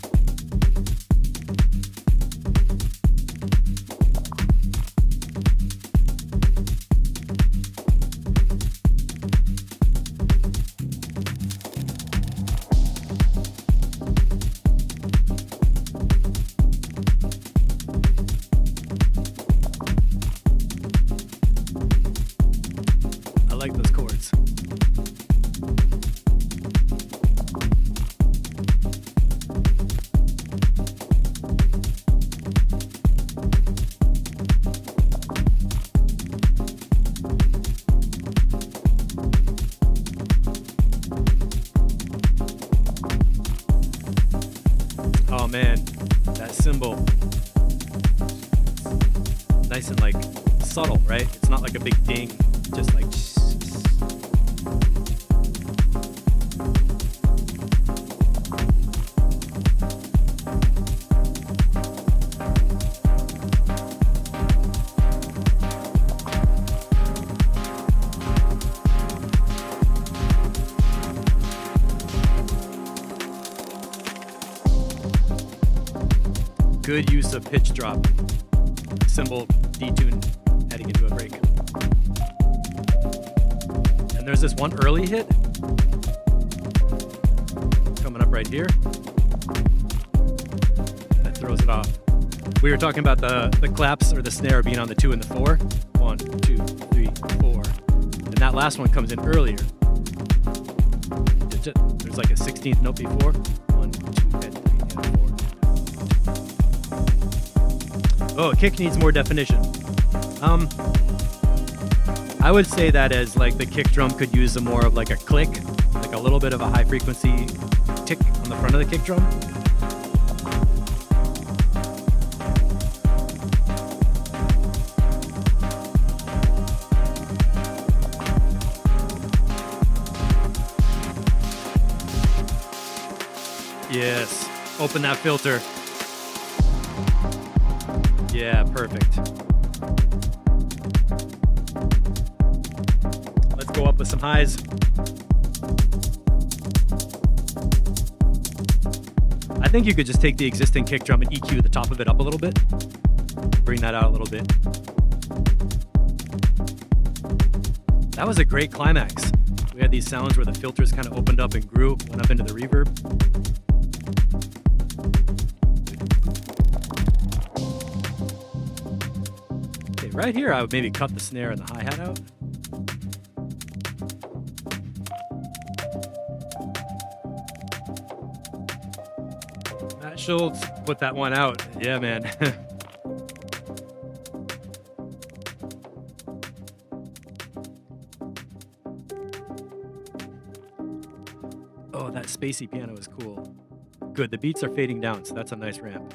A: Oh man, that cymbal. Nice and like subtle, right? It's not like a big ding, just like. Good use of pitch drop. Cymbal detune heading into a break. And there's this one early hit coming up right here that throws it off. We were talking about the claps or the snare being on the 2 and the 4. 1, 2, 3, 4. And that last one comes in earlier. There's like a 16th note before. 1, 2, and 3, and 4. Oh, kick needs more definition. I would say that as like the kick drum could use a more of like a click, like a little bit of a high frequency tick on the front of the kick drum. Yes, open that filter. Yeah, perfect. Let's go up with some highs. I think you could just take the existing kick drum and EQ the top of it up a little bit. Bring that out a little bit. That was a great climax. We had these sounds where the filters kind of opened up and grew, went up into the reverb. Right here, I would maybe cut the snare and the hi-hat out. Matt Schultz put that one out. Yeah, man. Oh, that spacey piano is cool. Good. The beats are fading down, so that's a nice ramp.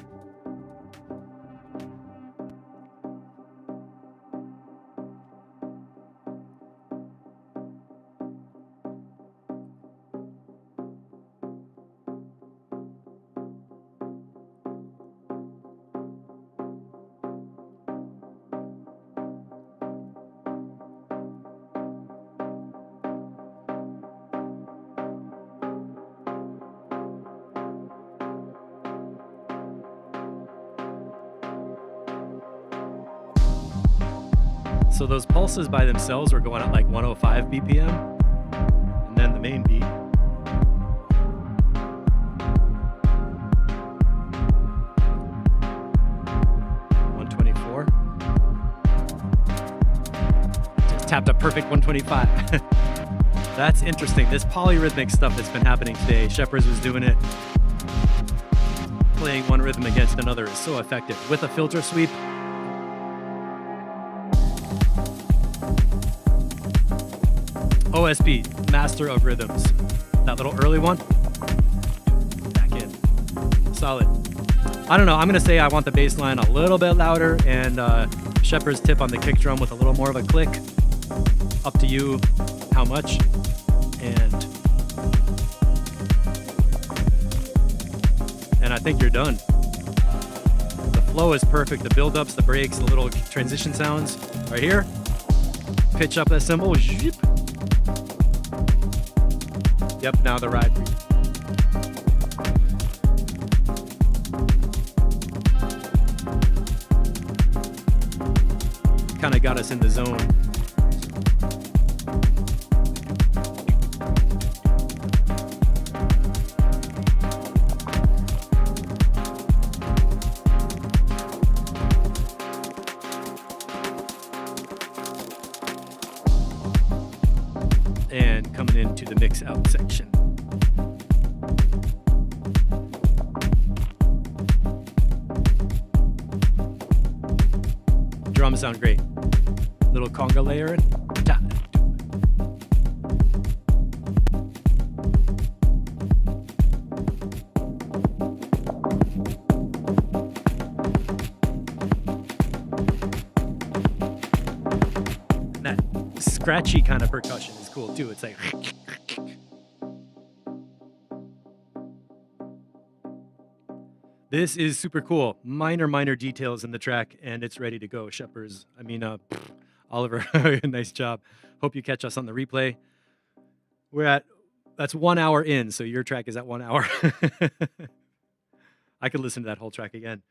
A: So those pulses by themselves were going at like 105 BPM, and then the main beat. Just tapped a perfect 125. That's interesting. This polyrhythmic stuff that's been happening today, Shepherds was doing it. Playing one rhythm against another is so effective. With a filter sweep, OSP, Master of Rhythms. That little early one, back in. Solid. I don't know, I'm gonna say I want the bass line a little bit louder, and Shepard's tip on the kick drum with a little more of a click. Up to you how much. And I think you're done. The flow is perfect, the build-ups, the breaks, the little transition sounds. Right here, pitch up that cymbal. Yep, now the ride. Kind of got us in the zone. And coming into the mix out section. Drums sound great. Little conga layer in. And that scratchy kind of percussion is cool too. It's like this is super cool. Minor details in the track, and it's ready to go. Shepherds, Oliver, nice job. Hope you catch us on the replay. That's 1 hour in, so your track is at 1 hour. I could listen to that whole track again.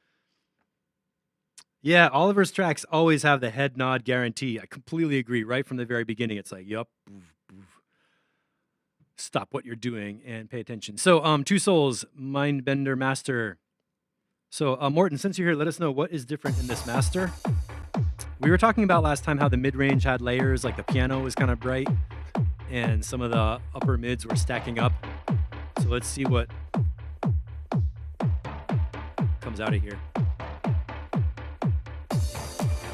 A: Yeah, Oliver's tracks always have the head nod guarantee. I completely agree. Right from the very beginning, it's like, yup, stop what you're doing and pay attention. So, Two Souls, Mindbender Master. So, Morton, since you're here, let us know what is different in this master. We were talking about last time how the mid-range had layers, like the piano was kind of bright, and some of the upper mids were stacking up. So let's see what comes out of here.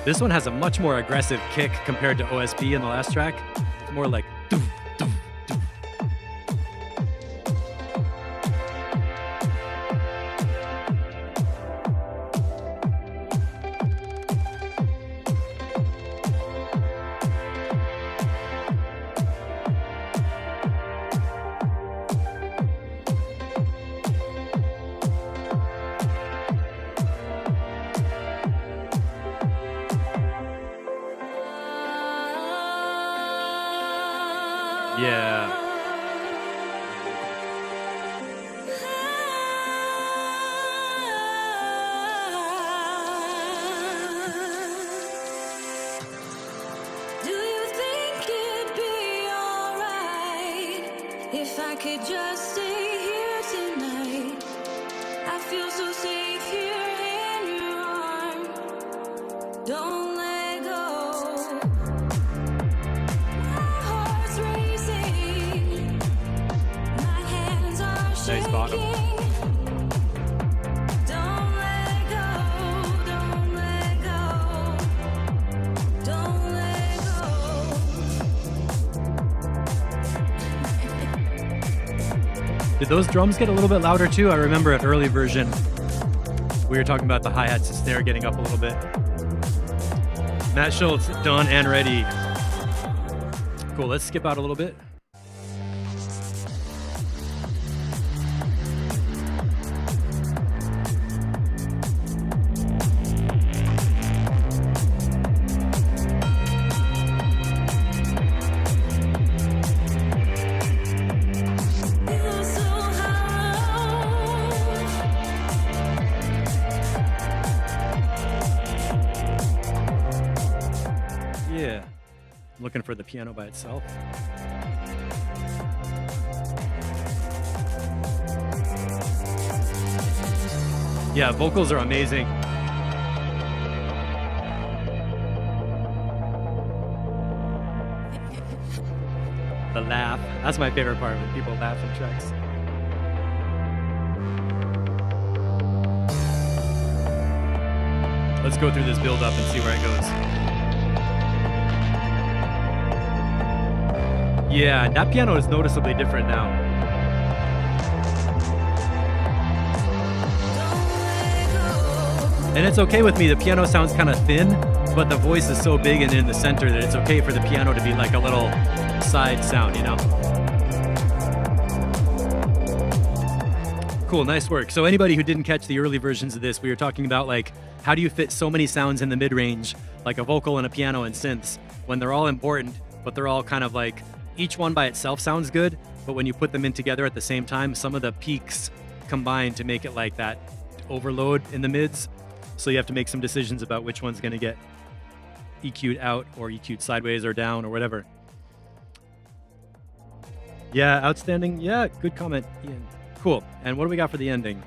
A: This one has a much more aggressive kick compared to OSP in the last track. It's more like doof, doof, doof. Yeah.
B: Do you think it'd be alright if I could just stay here tonight? I feel so safe here in your arms. Don't let go. My heart's racing. My hands are shaking.
A: Nice bottom. Did those drums get a little bit louder too? I remember an early version we were talking about the hi-hats and snare getting up a little bit. Matt Schultz, done and ready. Cool, let's skip out a little bit. Yeah, I'm looking for the piano by itself. Yeah, vocals are amazing. The laugh. That's my favorite part, when people laugh in tracks. Let's go through this build up and see where it goes. Yeah, that piano is noticeably different now. And it's okay with me. The piano sounds kind of thin, but the voice is so big and in the center that it's okay for the piano to be like a little side sound, you know? Cool, nice work. So anybody who didn't catch the early versions of this, we were talking about like, how do you fit so many sounds in the mid-range, like a vocal and a piano and synths, when they're all important, but they're all kind of like, each one by itself sounds good, but when you put them in together at the same time, some of the peaks combine to make it like that overload in the mids. So you have to make some decisions about which one's going to get EQ'd out or EQ'd sideways or down or whatever. Yeah, outstanding. Yeah, good comment, Ian. Cool. And what do we got for the ending?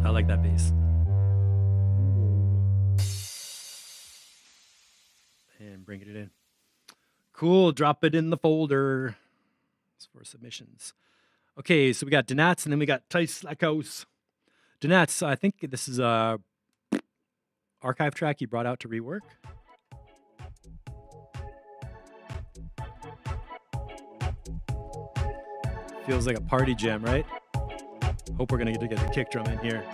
A: I like that bass. And bringing it in. Cool, drop it in the folder. It's for submissions. Okay, so we got Donats and then we got Tice Lackhouse. Donats, I think this is a archive track you brought out to rework. Feels like a party jam, right? Hope we're gonna get a kick drum in here.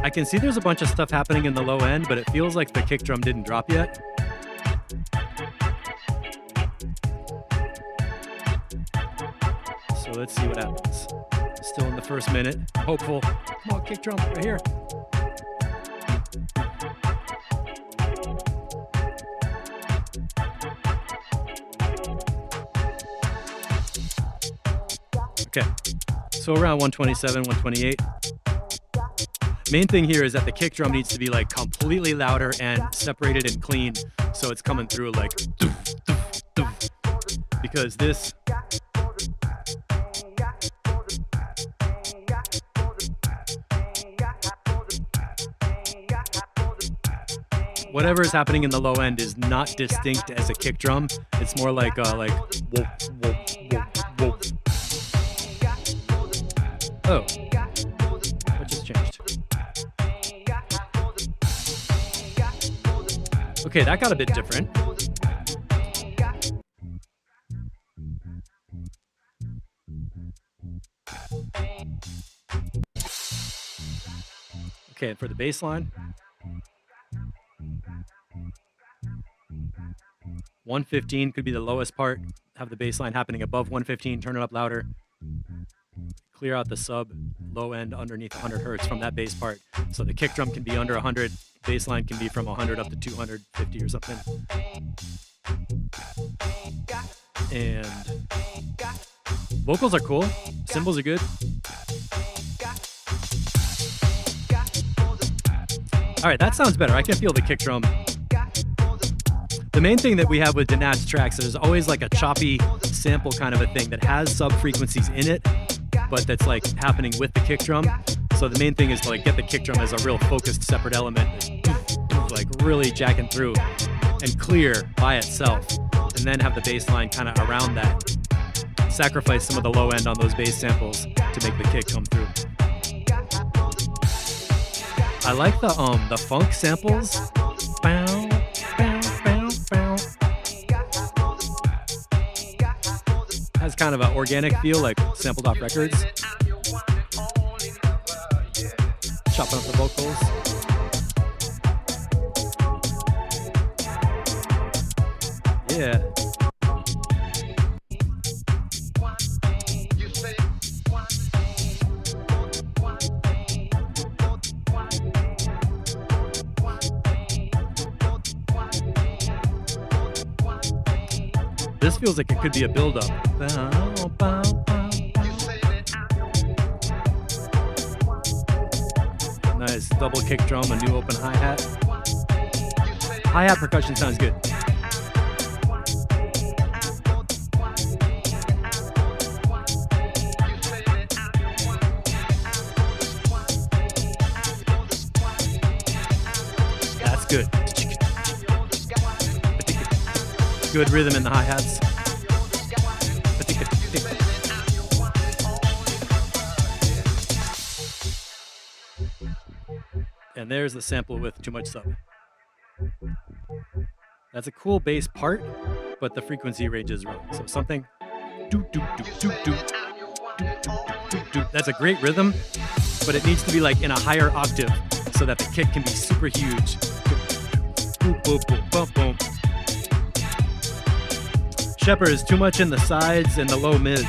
A: I can see there's a bunch of stuff happening in the low end, but it feels like the kick drum didn't drop yet. So let's see what happens. Still in the first minute. I'm hopeful. Come on, kick drum, right here. Okay, so around 127, 128. Main thing here is that the kick drum needs to be like completely louder and separated and clean, so it's coming through like doof, doof, doof. Because this whatever is happening in the low end is not distinct as a kick drum. It's more like whoop, whoop, whoop, whoop. Oh, what just changed? Okay, that got a bit different. Okay, for the bass line. 115 could be the lowest part. Have the bass line happening above 115, turn it up louder. Clear out the sub, low end underneath 100 hertz from that bass part. So the kick drum can be under 100, bass line can be from 100 up to 250 or something. And vocals are cool, cymbals are good. All right, that sounds better. I can feel the kick drum. The main thing that we have with Donat's tracks is always like a choppy sample kind of a thing that has sub frequencies in it, but that's like happening with the kick drum. So the main thing is to like get the kick drum as a real focused separate element, like really jacking through and clear by itself, and then have the bass line kind of around that. Sacrifice some of the low end on those bass samples to make the kick come through. I like the funk samples. Bow, bow, bow, bow. Has kind of an organic feel, like sampled off records. Chopping up the vocals. Yeah. This feels like it could be a build-up. Nice double kick drum, a new open hi-hat. Hi-hat percussion sounds good. That's good. Good rhythm in the hi-hats. And there's the sample with too much sub. That's a cool bass part, but the frequency range is wrong. So something. That's a great rhythm, but it needs to be like in a higher octave so that the kick can be super huge. Boom, boom, boom, boom, boom. Shepard is too much in the sides and the low mids.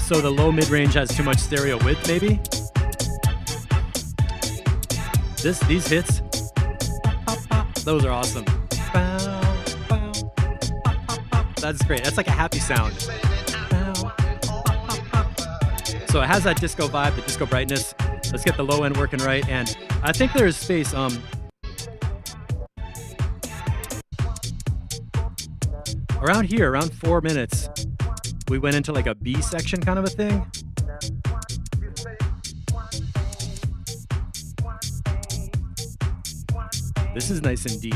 A: So the low mid range has too much stereo width, maybe? These hits, those are awesome. That's great. That's like a happy sound. So it has that disco vibe, the disco brightness. Let's get the low end working right. And I think there is space. Around here, around 4 minutes, we went into like a B section kind of a thing. This is nice and deep.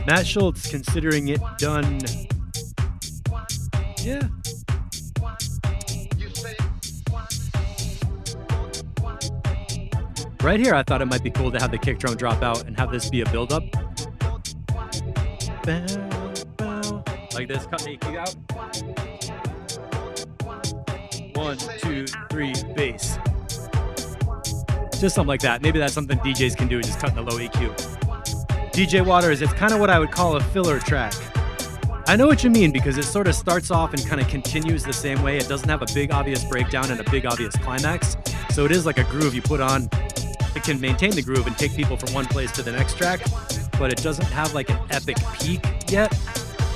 A: Matt Schultz, considering it done. Yeah. Right here, I thought it might be cool to have the kick drum drop out and have this be a build-up. Like this, cut the EQ out. 1, 2, 3, bass. Just something like that. Maybe that's something DJs can do, just cutting the low EQ. DJ Waters, it's kind of what I would call a filler track. I know what you mean, because it sort of starts off and kind of continues the same way. It doesn't have a big obvious breakdown and a big obvious climax. So it is like a groove you put on. It can maintain the groove and take people from one place to the next track, but it doesn't have like an epic peak yet.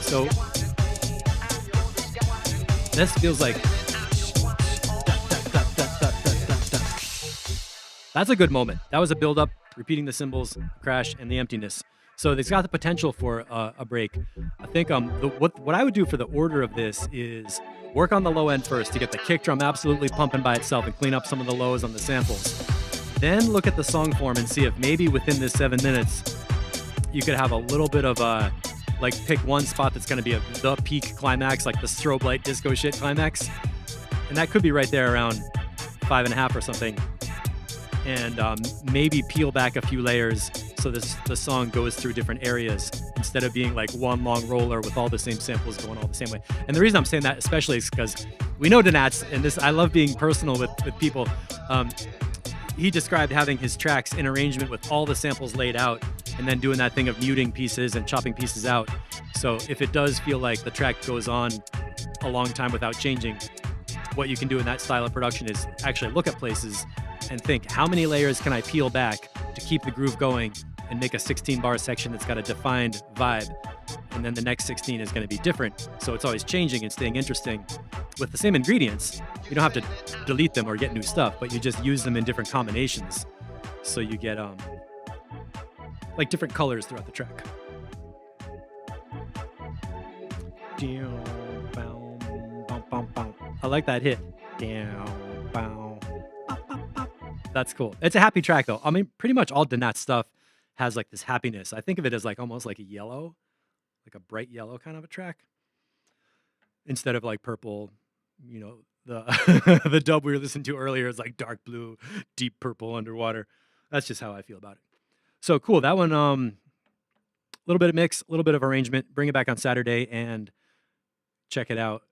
A: So this feels like that's a good moment. That was a build up, repeating the cymbals, crash, and the emptiness. So it's got the potential for a break. I think what I would do for the order of this is work on the low end first to get the kick drum absolutely pumping by itself and clean up some of the lows on the samples. Then look at the song form and see if maybe within this 7 minutes you could have a little bit of like pick one spot that's going to be the peak climax, like the strobe light disco shit climax, and that could be right there around 5.5 or something. And maybe peel back a few layers so the song goes through different areas instead of being like one long roller with all the same samples going all the same way. And the reason I'm saying that especially is because we know Donats, and this, I love being personal with people. He described having his tracks in arrangement with all the samples laid out and then doing that thing of muting pieces and chopping pieces out. So if it does feel like the track goes on a long time without changing, what you can do in that style of production is actually look at places and think, how many layers can I peel back to keep the groove going and make a 16 bar section that's got a defined vibe, and then the next 16 is going to be different, so it's always changing and staying interesting with the same ingredients. You don't have to delete them or get new stuff, but you just use them in different combinations, so you get like different colors throughout the track. I like that hit. That's cool. It's a happy track though. I mean, pretty much all Donat's stuff has like this happiness. I think of it as like almost like a yellow, like a bright yellow kind of a track, instead of like purple. You know, the the dub we were listening to earlier is like dark blue, deep purple underwater. That's just how I feel about it. So cool. That one, a little bit of mix, a little bit of arrangement. Bring it back on Saturday and check it out.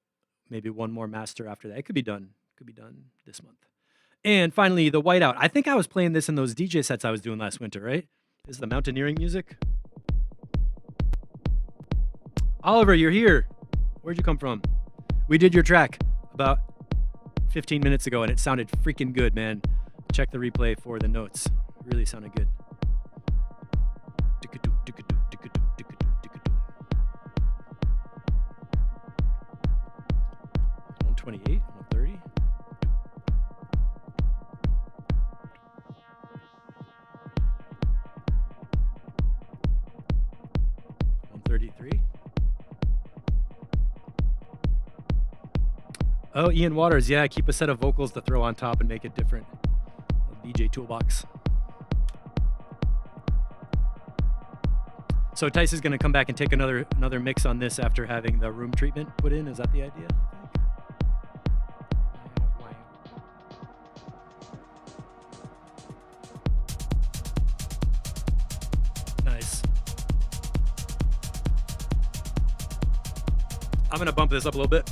A: Maybe one more master after that. It could be done. Could be done this month. And finally, the Whiteout. I think I was playing this in those DJ sets I was doing last winter, right? This is the mountaineering music. Oliver, you're here. Where'd you come from? We did your track about 15 minutes ago, and it sounded freaking good, man. Check the replay for the notes. It really sounded good. 128, 130. Oh, Ian Waters. Yeah, keep a set of vocals to throw on top and make it different. DJ Toolbox. So Tice is going to come back and take another mix on this after having the room treatment put in. Is that the idea? Nice. I'm going to bump this up a little bit.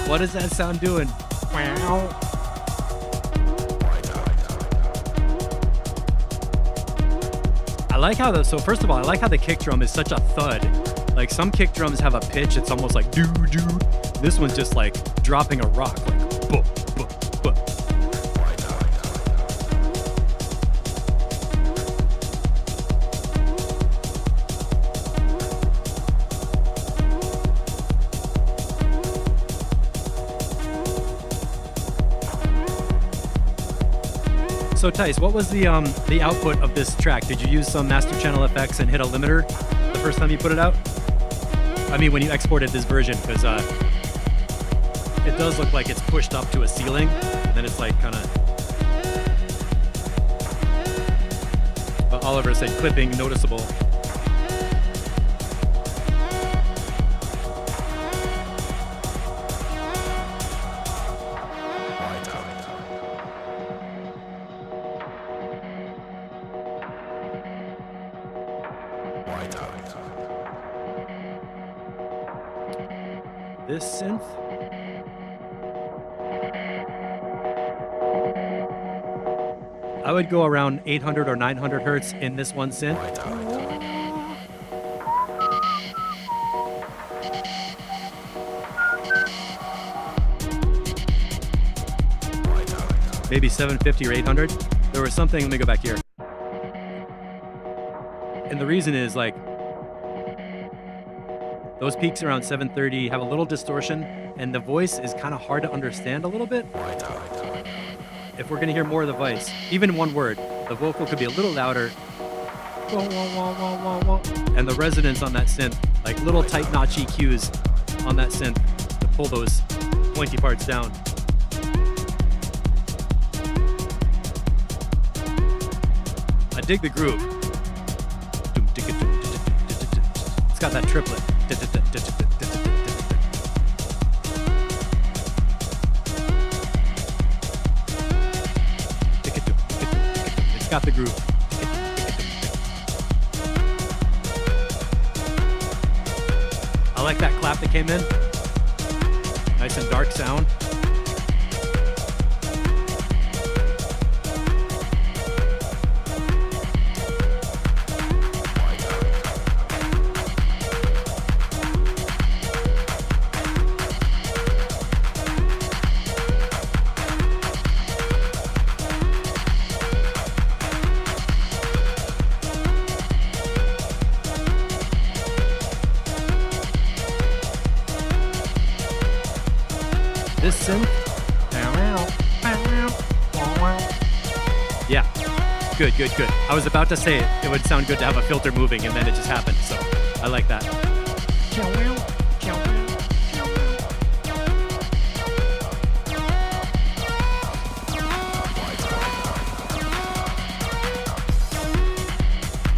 A: What is that sound doing? I like how so first of all, I like how the kick drum is such a thud. Like some kick drums have a pitch, it's almost like doo doo. This one's just like dropping a rock, like boom, boom, boom. So Tice, what was the output of this track? Did you use some master channel effects and hit a limiter the first time you put it out? I mean, when you exported this version, because it does look like it's pushed up to a ceiling, and then it's like kind of. Oliver said clipping noticeable. This synth. I would go around 800 or 900 hertz in this one synth. Maybe 750 or 800. There was something, let me go back here. And the reason is like, those peaks around 730 have a little distortion, and the voice is kind of hard to understand a little bit. If we're going to hear more of the voice, even one word, the vocal could be a little louder. And the resonance on that synth, like little tight notch EQs on that synth to pull those pointy parts down. I dig the groove. It's got that triplet. It's got the groove. I like that clap that came in. Nice and dark sound. This synth. Yeah. Good, good, good. I was about to say it would sound good to have a filter moving, and then it just happened. So I like that.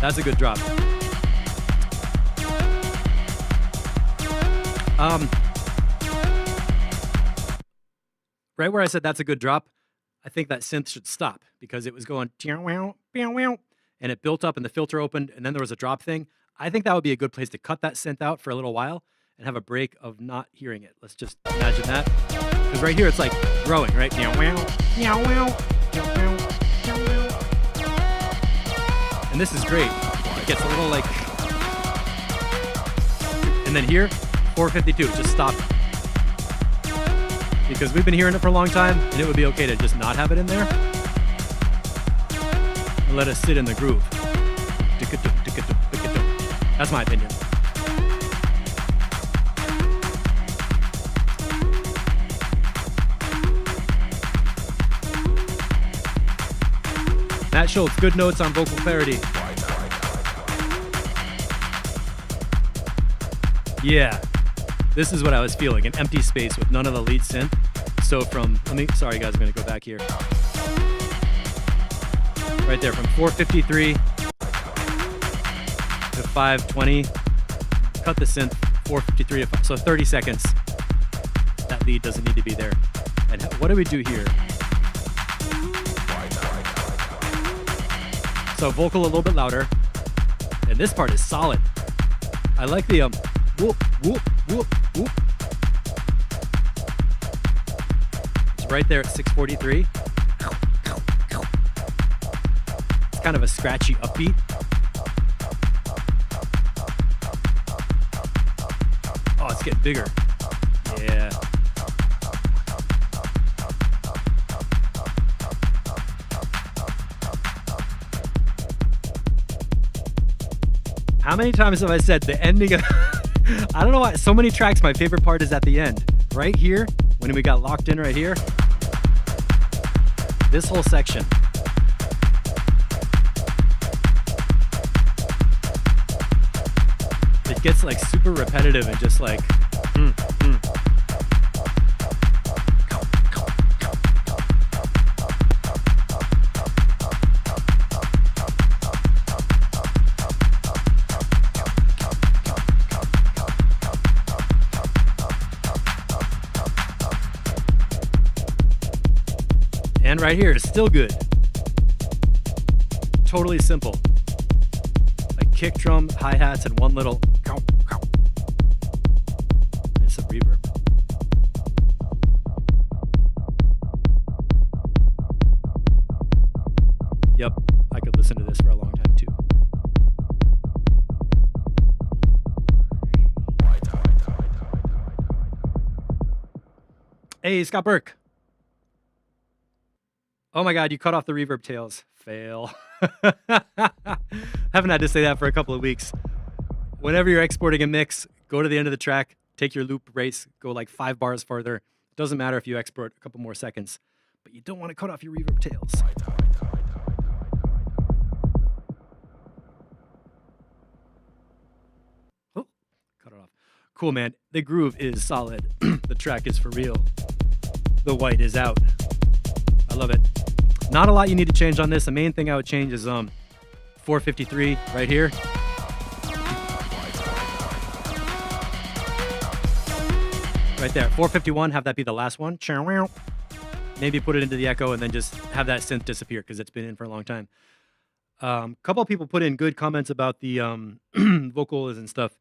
A: That's a good drop. Right where I said that's a good drop, I think that synth should stop because it was going and it built up and the filter opened and then there was a drop thing. I think that would be a good place to cut that synth out for a little while and have a break of not hearing it. Let's just imagine that. Because right here it's like growing, right? And this is great. It gets a little like... And then here, 452, just stop it. Because we've been hearing it for a long time, and it would be okay to just not have it in there. And let it sit in the groove. That's my opinion. Matt Schultz, good notes on vocal clarity. Yeah. This is what I was feeling, an empty space with none of the lead synth. So sorry guys, I'm gonna go back here. Right there, from 453 to 520, cut the synth, 453 to so 30 seconds. That lead doesn't need to be there. And what do we do here? So vocal a little bit louder. And this part is solid. I like the whoop, whoop, whoop, whoop. It's right there at 643. It's kind of a scratchy upbeat. Oh, it's getting bigger. Yeah. How many times have I said the ending of... I don't know why. So many tracks, my favorite part is at the end. Right here, when we got locked in right here. This whole section. It gets like super repetitive and just like... And right here is still good. Totally simple. Like kick drum, hi-hats, and one little... and some reverb. Yep, I could listen to this for a long time too. Hey, Scott Burke. Oh my God, you cut off the reverb tails. Fail. Haven't had to say that for a couple of weeks. Whenever you're exporting a mix, go to the end of the track, take your loop race, go like 5 bars farther. It doesn't matter if you export a couple more seconds, but you don't want to cut off your reverb tails. Oh, cut it off. Cool, man. The groove is solid. The track is for real. The white is out. I love it. Not a lot you need to change on this. The main thing I would change is 453 right here. Right there. 451, have that be the last one. Maybe put it into the echo and then just have that synth disappear because it's been in for a long time. Couple of people put in good comments about the vocals and stuff.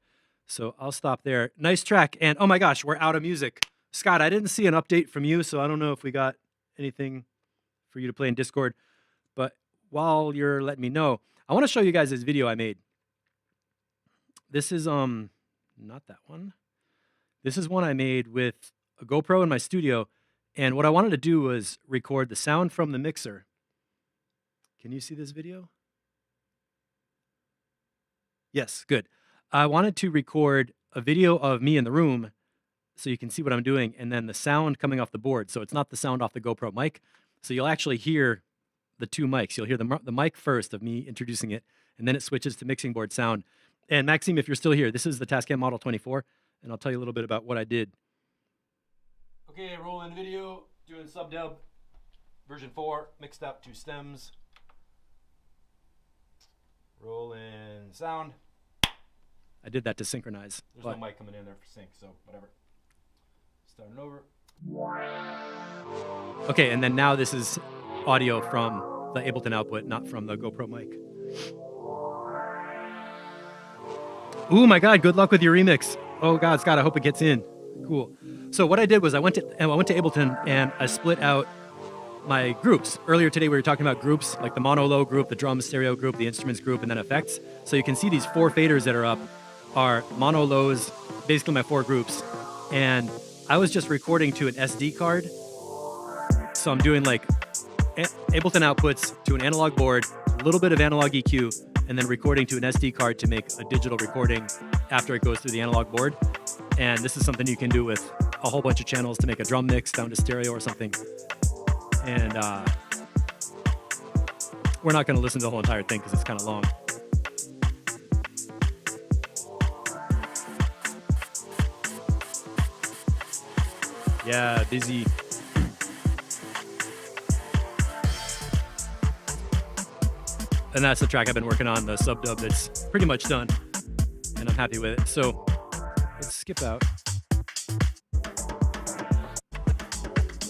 A: So I'll stop there. Nice track. And oh my gosh, we're out of music. Scott, I didn't see an update from you, so I don't know if we got anything for you to play in Discord. But while you're letting me know, I want to show you guys this video I made. This is not that one. This is one I made with a GoPro in my studio, and what I wanted to do was record the sound from the mixer. Can you see this video? Yes, good. I wanted to record a video of me in the room so you can see what I'm doing, and then the sound coming off the board. So it's not the sound off the GoPro mic. So you'll actually hear the two mics. You'll hear the mic first of me introducing it, and then it switches to mixing board sound. And Maxime, if you're still here, this is the Tascam Model 24, and I'll tell you a little bit about what I did. Okay, rolling video, doing sub-dub, version 4, mixed up to stems. Rolling sound. I did that to synchronize. There's no mic coming in there for sync, so whatever. Starting over. Okay, and then now this is audio from the Ableton output, not from the GoPro mic. Ooh, my God, good luck with your remix. Oh God, Scott, I hope it gets in. Cool. So what I did was I went to Ableton and I split out my groups. Earlier today we were talking about groups, like the mono low group, the drum stereo group, the instruments group, and then effects. So you can see these 4 faders that are up are mono lows, basically my 4 groups. And I was just recording to an SD card. So I'm doing like Ableton outputs to an analog board, a little bit of analog EQ, and then recording to an SD card to make a digital recording after it goes through the analog board. And this is something you can do with a whole bunch of channels to make a drum mix down to stereo or something. And we're not going to listen to the whole entire thing because it's kind of long. Yeah, busy. And that's the track I've been working on, the sub-dub that's pretty much done. And I'm happy with it. So let's skip out.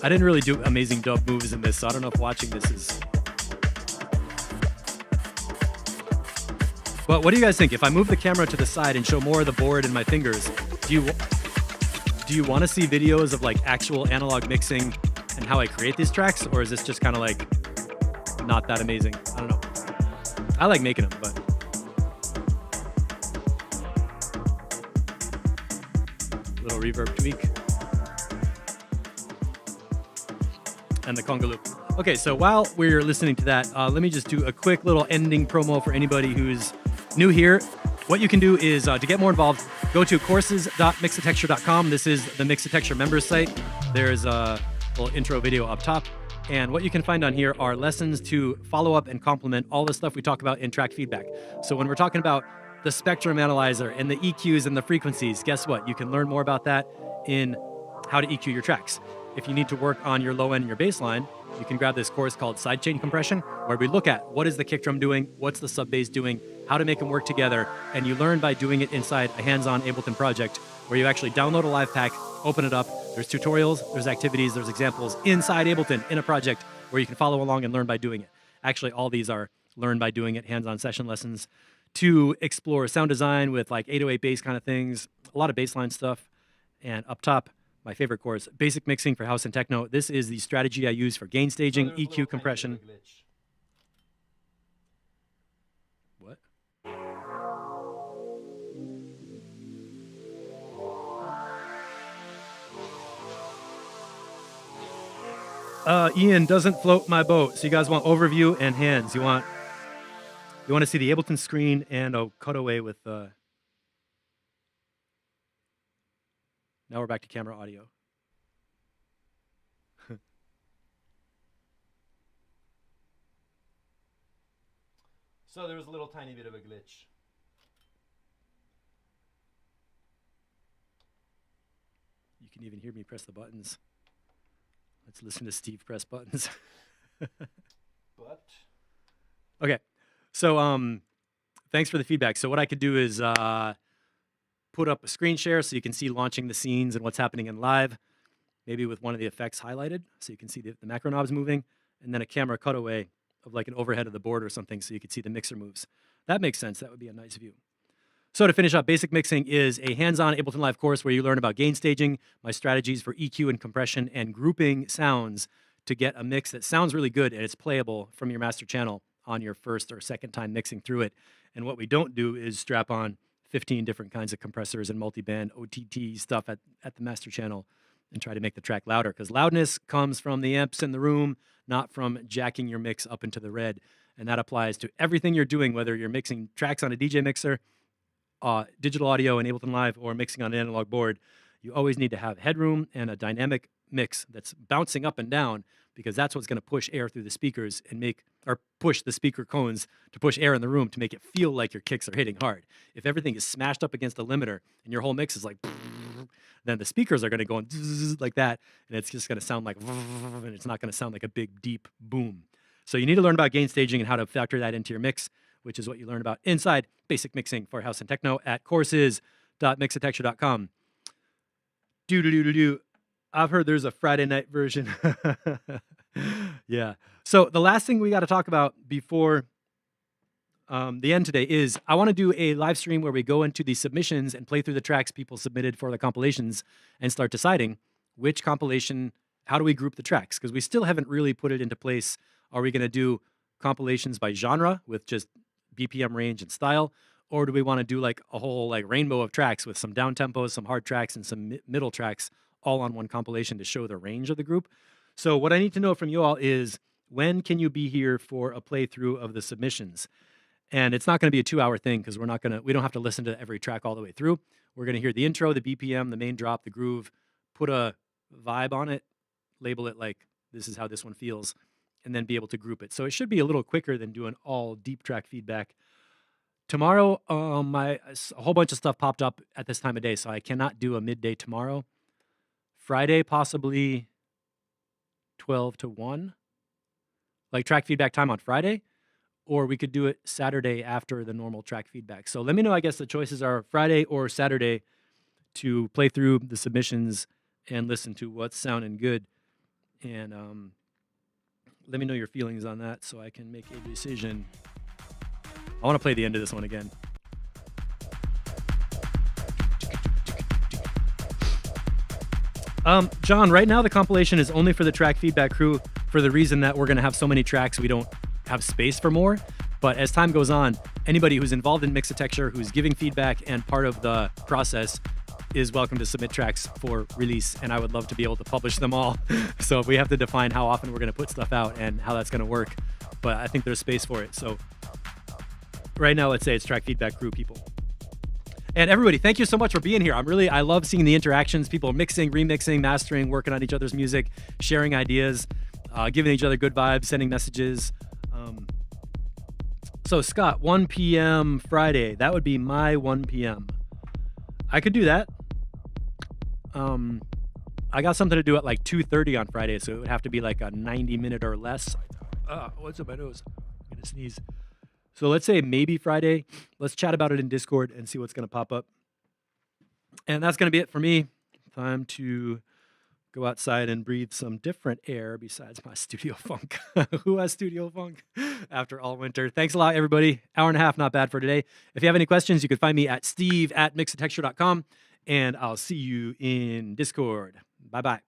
A: I didn't really do amazing dub moves in this, so I don't know if watching this is... But what do you guys think? If I move the camera to the side and show more of the board and my fingers, do you want to see videos of like actual analog mixing and how I create these tracks? Or is this just kind of like not that amazing? I don't know. I like making them, but... Little reverb tweak. And the conga loop. Okay, so while we're listening to that, let me just do a quick little ending promo for anybody who's new here. What you can do is, to get more involved, go to courses.mixatexture.com. This is the Mixatexture members site. There's a little intro video up top. And what you can find on here are lessons to follow up and complement all the stuff we talk about in track feedback. So when we're talking about the spectrum analyzer and the EQs and the frequencies, guess what? You can learn more about that in how to EQ your tracks. If you need to work on your low end and your bass line, you can grab this course called Sidechain Compression, where we look at what is the kick drum doing, what's the sub bass doing, how to make them work together, and you learn by doing it inside a hands-on Ableton project where you actually download a live pack, open it up, there's tutorials, there's activities, there's examples inside Ableton in a project where you can follow along and learn by doing it. Actually, all these are learn by doing it, hands-on session lessons to explore sound design with like 808 bass kind of things, a lot of bassline stuff, and up top, my favorite course, Basic Mixing for House and Techno. This is the strategy I use for gain staging, EQ compression. What? Ian doesn't float my boat. So you guys want overview and hands. You want to see the Ableton screen and a cutaway with now we're back to camera audio. So there was a little tiny bit of a glitch. You can even hear me press the buttons. Let's listen to Steve press buttons. But okay. So thanks for the feedback. So what I could do is put up a screen share so you can see launching the scenes and what's happening in live, maybe with one of the effects highlighted so you can see the macro knobs moving, and then a camera cutaway of like an overhead of the board or something so you could see the mixer moves. That makes sense. That would be a nice view. So to finish up, Basic Mixing is a hands-on Ableton Live course where you learn about gain staging, my strategies for EQ and compression, and grouping sounds to get a mix that sounds really good and it's playable from your master channel on your first or second time mixing through it. And what we don't do is strap on 15 different kinds of compressors and multi-band OTT stuff at the master channel and try to make the track louder, because loudness comes from the amps in the room, not from jacking your mix up into the red. And that applies to everything you're doing, whether you're mixing tracks on a DJ mixer, digital audio in Ableton Live, or mixing on an analog board. You always need to have headroom and a dynamic mix that's bouncing up and down, because that's what's going to push air through the speakers and push the speaker cones to push air in the room to make it feel like your kicks are hitting hard. If everything is smashed up against the limiter and your whole mix is like, then the speakers are going to go like that, and it's just going to sound like, and it's not going to sound like a big, deep boom. So you need to learn about gain staging and how to factor that into your mix, which is what you learn about inside Basic Mixing for House and Techno at courses.mixatexture.com. I've heard there's a Friday night version. Yeah. So the last thing we got to talk about before the end today is I want to do a live stream where we go into the submissions and play through the tracks people submitted for the compilations and start deciding which compilation, how do we group the tracks? Because we still haven't really put it into place. Are we going to do compilations by genre with just BPM range and style? Or do we want to do like a whole like rainbow of tracks with some down tempos, some hard tracks, and some middle tracks all on one compilation to show the range of the group? So what I need to know from you all is, when can you be here for a playthrough of the submissions? And it's not going to be a 2-hour thing, because we don't have to listen to every track all the way through. We're going to hear the intro, the BPM, the main drop, the groove, put a vibe on it, label it like this is how this one feels, and then be able to group it. So it should be a little quicker than doing all deep track feedback. Tomorrow, a whole bunch of stuff popped up at this time of day, so I cannot do a midday tomorrow. Friday, possibly 12 to 1, like track feedback time on Friday, or we could do it Saturday after the normal track feedback. So let me know. I guess the choices are Friday or Saturday to play through the submissions and listen to what's sounding good. And let me know your feelings on that so I can make a decision. I want to play the end of this one again. John, right now the compilation is only for the track feedback crew, for the reason that we're going to have so many tracks we don't have space for more. But as time goes on, anybody who's involved in Mixatexture, who's giving feedback and part of the process, is welcome to submit tracks for release, and I would love to be able to publish them all. So we have to define how often we're going to put stuff out and how that's going to work. But I think there's space for it. So right now, let's say it's track feedback crew people. And everybody, thank you so much for being here. I love seeing the interactions. People mixing, remixing, mastering, working on each other's music, sharing ideas, giving each other good vibes, sending messages. So Scott, 1 p.m. Friday, that would be my 1 p.m. I could do that. I got something to do at like 2:30 on Friday, so it would have to be like a 90-minute or less. What's up my nose? I'm gonna sneeze. So let's say maybe Friday. Let's chat about it in Discord and see what's going to pop up. And that's going to be it for me. Time to go outside and breathe some different air besides my studio funk. Who has studio funk after all winter? Thanks a lot, everybody. Hour and a half, not bad for today. If you have any questions, you can find me at steve@mixatexture.com, and I'll see you in Discord. Bye-bye.